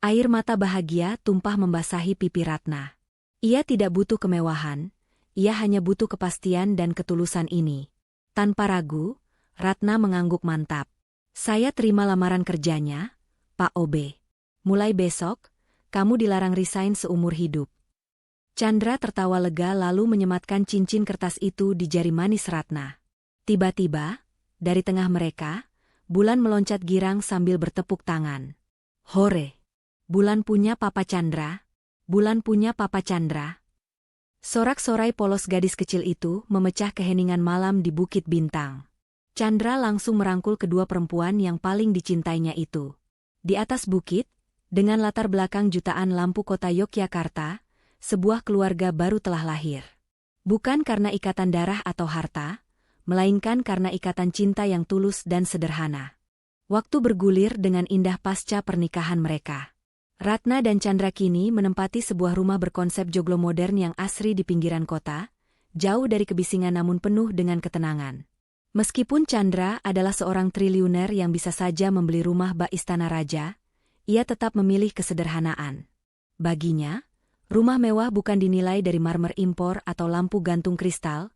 Air mata bahagia tumpah membasahi pipi Ratna. Ia tidak butuh kemewahan, ia hanya butuh kepastian dan ketulusan ini. Tanpa ragu, Ratna mengangguk mantap. "Saya terima lamaran kerjanya, Pak OB. Mulai besok, kamu dilarang resign seumur hidup." Chandra tertawa lega lalu menyematkan cincin kertas itu di jari manis Ratna. Tiba-tiba, dari tengah mereka, Bulan meloncat girang sambil bertepuk tangan. "Hore! Bulan punya Papa Chandra! Bulan punya Papa Chandra!" Sorak-sorai polos gadis kecil itu memecah keheningan malam di Bukit Bintang. Chandra langsung merangkul kedua perempuan yang paling dicintainya itu. Di atas bukit, dengan latar belakang jutaan lampu kota Yogyakarta, sebuah keluarga baru telah lahir. Bukan karena ikatan darah atau harta, melainkan karena ikatan cinta yang tulus dan sederhana. Waktu bergulir dengan indah pasca pernikahan mereka. Ratna dan Chandra kini menempati sebuah rumah berkonsep joglo modern yang asri di pinggiran kota, jauh dari kebisingan namun penuh dengan ketenangan. Meskipun Chandra adalah seorang triliuner yang bisa saja membeli rumah bak istana raja, ia tetap memilih kesederhanaan. Baginya, rumah mewah bukan dinilai dari marmer impor atau lampu gantung kristal,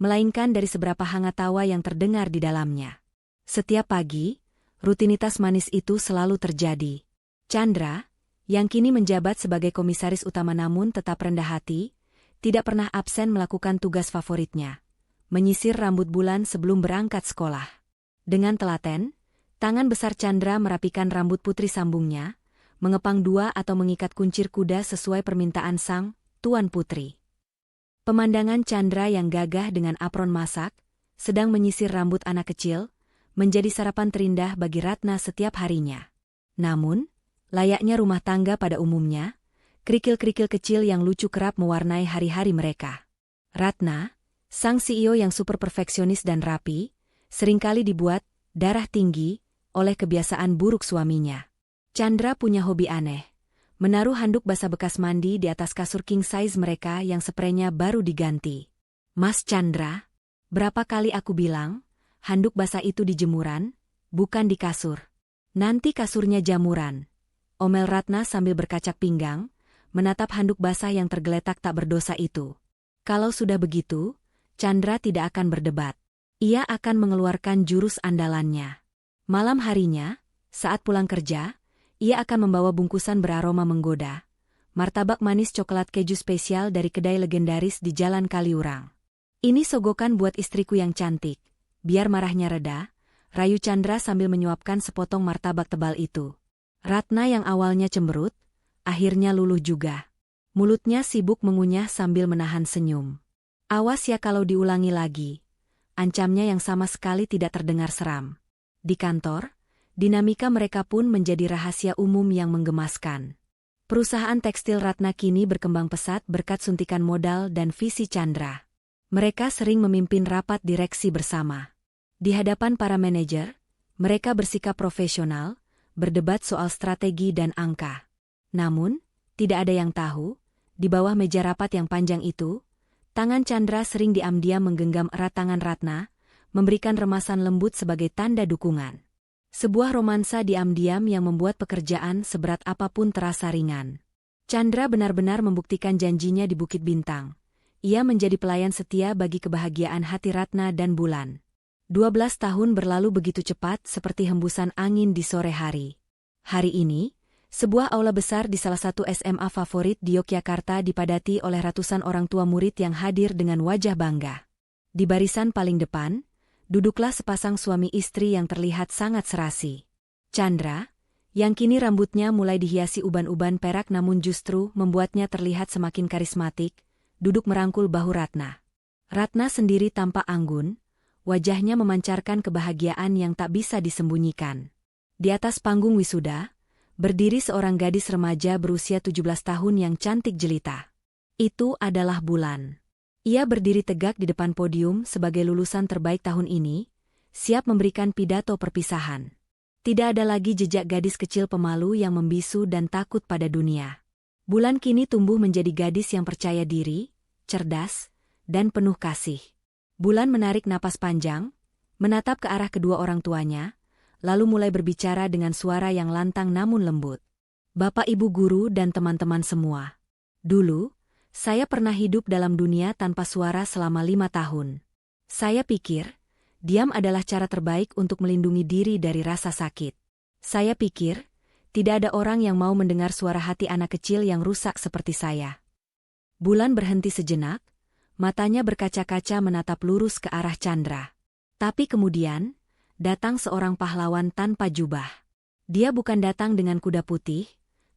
melainkan dari seberapa hangat tawa yang terdengar di dalamnya. Setiap pagi, rutinitas manis itu selalu terjadi. Chandra, yang kini menjabat sebagai komisaris utama namun tetap rendah hati, tidak pernah absen melakukan tugas favoritnya, menyisir rambut Bulan sebelum berangkat sekolah. Dengan telaten, tangan besar Chandra merapikan rambut putri sambungnya, mengepang dua atau mengikat kuncir kuda sesuai permintaan sang tuan putri. Pemandangan Chandra yang gagah dengan apron masak, sedang menyisir rambut anak kecil, menjadi sarapan terindah bagi Ratna setiap harinya. Namun, layaknya rumah tangga pada umumnya, kerikil-kerikil kecil yang lucu kerap mewarnai hari-hari mereka. Ratna, sang CEO yang super perfeksionis dan rapi, seringkali dibuat darah tinggi oleh kebiasaan buruk suaminya. Chandra punya hobi aneh, menaruh handuk basah bekas mandi di atas kasur king size mereka yang spraynya baru diganti. "Mas Chandra, berapa kali aku bilang, handuk basah itu di jemuran, bukan di kasur. Nanti kasurnya jamuran," omel Ratna sambil berkacak pinggang, menatap handuk basah yang tergeletak tak berdosa itu. Kalau sudah begitu, Chandra tidak akan berdebat. Ia akan mengeluarkan jurus andalannya. Malam harinya, saat pulang kerja, ia akan membawa bungkusan beraroma menggoda. Martabak manis coklat keju spesial dari kedai legendaris di Jalan Kaliurang. Ini sogokan buat istriku yang cantik. Biar marahnya reda, rayu Chandra sambil menyuapkan sepotong martabak tebal itu. Ratna yang awalnya cemberut, akhirnya luluh juga. Mulutnya sibuk mengunyah sambil menahan senyum. Awas ya kalau diulangi lagi. Ancamnya yang sama sekali tidak terdengar seram. Di kantor, dinamika mereka pun menjadi rahasia umum yang menggemaskan. Perusahaan tekstil Ratna kini berkembang pesat berkat suntikan modal dan visi Chandra. Mereka sering memimpin rapat direksi bersama. Di hadapan para manajer, mereka bersikap profesional, berdebat soal strategi dan angka. Namun, tidak ada yang tahu, di bawah meja rapat yang panjang itu, tangan Chandra sering diam-diam menggenggam erat tangan Ratna, memberikan remasan lembut sebagai tanda dukungan. Sebuah romansa diam-diam yang membuat pekerjaan seberat apapun terasa ringan. Chandra benar-benar membuktikan janjinya di Bukit Bintang. Ia menjadi pelayan setia bagi kebahagiaan hati Ratna dan Bulan. 12 tahun berlalu begitu cepat seperti hembusan angin di sore hari. Hari ini, sebuah aula besar di salah satu SMA favorit di Yogyakarta dipadati oleh ratusan orang tua murid yang hadir dengan wajah bangga. Di barisan paling depan, duduklah sepasang suami istri yang terlihat sangat serasi. Chandra, yang kini rambutnya mulai dihiasi uban-uban perak namun justru membuatnya terlihat semakin karismatik, duduk merangkul bahu Ratna. Ratna sendiri tampak anggun, wajahnya memancarkan kebahagiaan yang tak bisa disembunyikan. Di atas panggung wisuda, berdiri seorang gadis remaja berusia 17 tahun yang cantik jelita. Itu adalah Bulan. Ia berdiri tegak di depan podium sebagai lulusan terbaik tahun ini, siap memberikan pidato perpisahan. Tidak ada lagi jejak gadis kecil pemalu yang membisu dan takut pada dunia. Bulan kini tumbuh menjadi gadis yang percaya diri, cerdas, dan penuh kasih. Bulan menarik napas panjang, menatap ke arah kedua orang tuanya, lalu mulai berbicara dengan suara yang lantang namun lembut. Bapak ibu guru dan teman-teman semua. Dulu, saya pernah hidup dalam dunia tanpa suara selama 5 tahun. Saya pikir, diam adalah cara terbaik untuk melindungi diri dari rasa sakit. Saya pikir, tidak ada orang yang mau mendengar suara hati anak kecil yang rusak seperti saya. Bulan berhenti sejenak, matanya berkaca-kaca menatap lurus ke arah Chandra. Tapi kemudian, datang seorang pahlawan tanpa jubah. Dia bukan datang dengan kuda putih,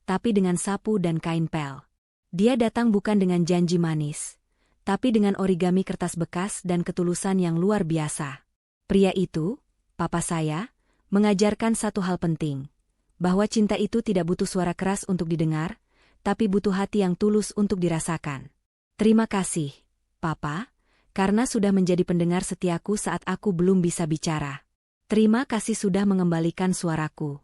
tapi dengan sapu dan kain pel. Dia datang bukan dengan janji manis, tapi dengan origami kertas bekas dan ketulusan yang luar biasa. Pria itu, papa saya, mengajarkan satu hal penting, bahwa cinta itu tidak butuh suara keras untuk didengar, tapi butuh hati yang tulus untuk dirasakan. Terima kasih, Papa, karena sudah menjadi pendengar setiaku saat aku belum bisa bicara. Terima kasih sudah mengembalikan suaraku.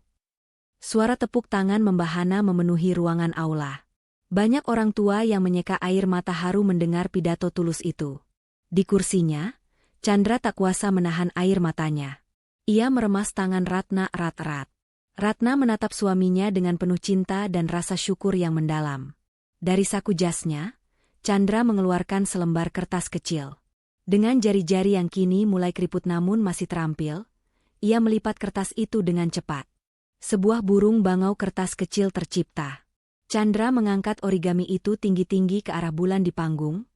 Suara tepuk tangan membahana memenuhi ruangan aula. Banyak orang tua yang menyeka air mata haru mendengar pidato tulus itu. Di kursinya, Chandra tak kuasa menahan air matanya. Ia meremas tangan Ratna erat-erat. Ratna menatap suaminya dengan penuh cinta dan rasa syukur yang mendalam. Dari saku jasnya, Chandra mengeluarkan selembar kertas kecil. Dengan jari-jari yang kini mulai keriput namun masih terampil, ia melipat kertas itu dengan cepat. Sebuah burung bangau kertas kecil tercipta. Chandra mengangkat origami itu tinggi-tinggi ke arah Bulan di panggung,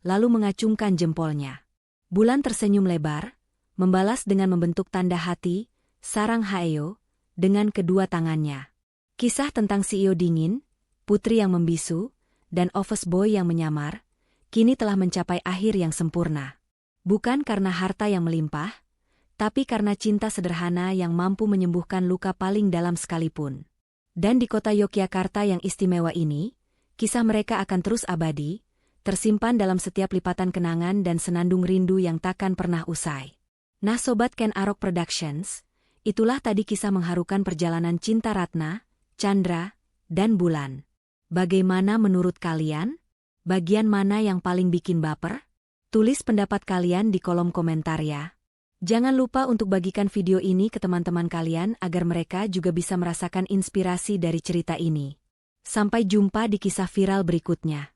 lalu mengacungkan jempolnya. Bulan tersenyum lebar, membalas dengan membentuk tanda hati, sarang haeyo, dengan kedua tangannya. Kisah tentang CEO dingin, putri yang membisu, dan office boy yang menyamar, kini telah mencapai akhir yang sempurna. Bukan karena harta yang melimpah, tapi karena cinta sederhana yang mampu menyembuhkan luka paling dalam sekalipun. Dan di kota Yogyakarta yang istimewa ini, kisah mereka akan terus abadi, tersimpan dalam setiap lipatan kenangan dan senandung rindu yang takkan pernah usai. Nah Sobat Ken Arok Productions, itulah tadi kisah mengharukan perjalanan cinta Ratna, Chandra, dan Bulan. Bagaimana menurut kalian? Bagian mana yang paling bikin baper? Tulis pendapat kalian di kolom komentar ya. Jangan lupa untuk bagikan video ini ke teman-teman kalian agar mereka juga bisa merasakan inspirasi dari cerita ini. Sampai jumpa di kisah viral berikutnya.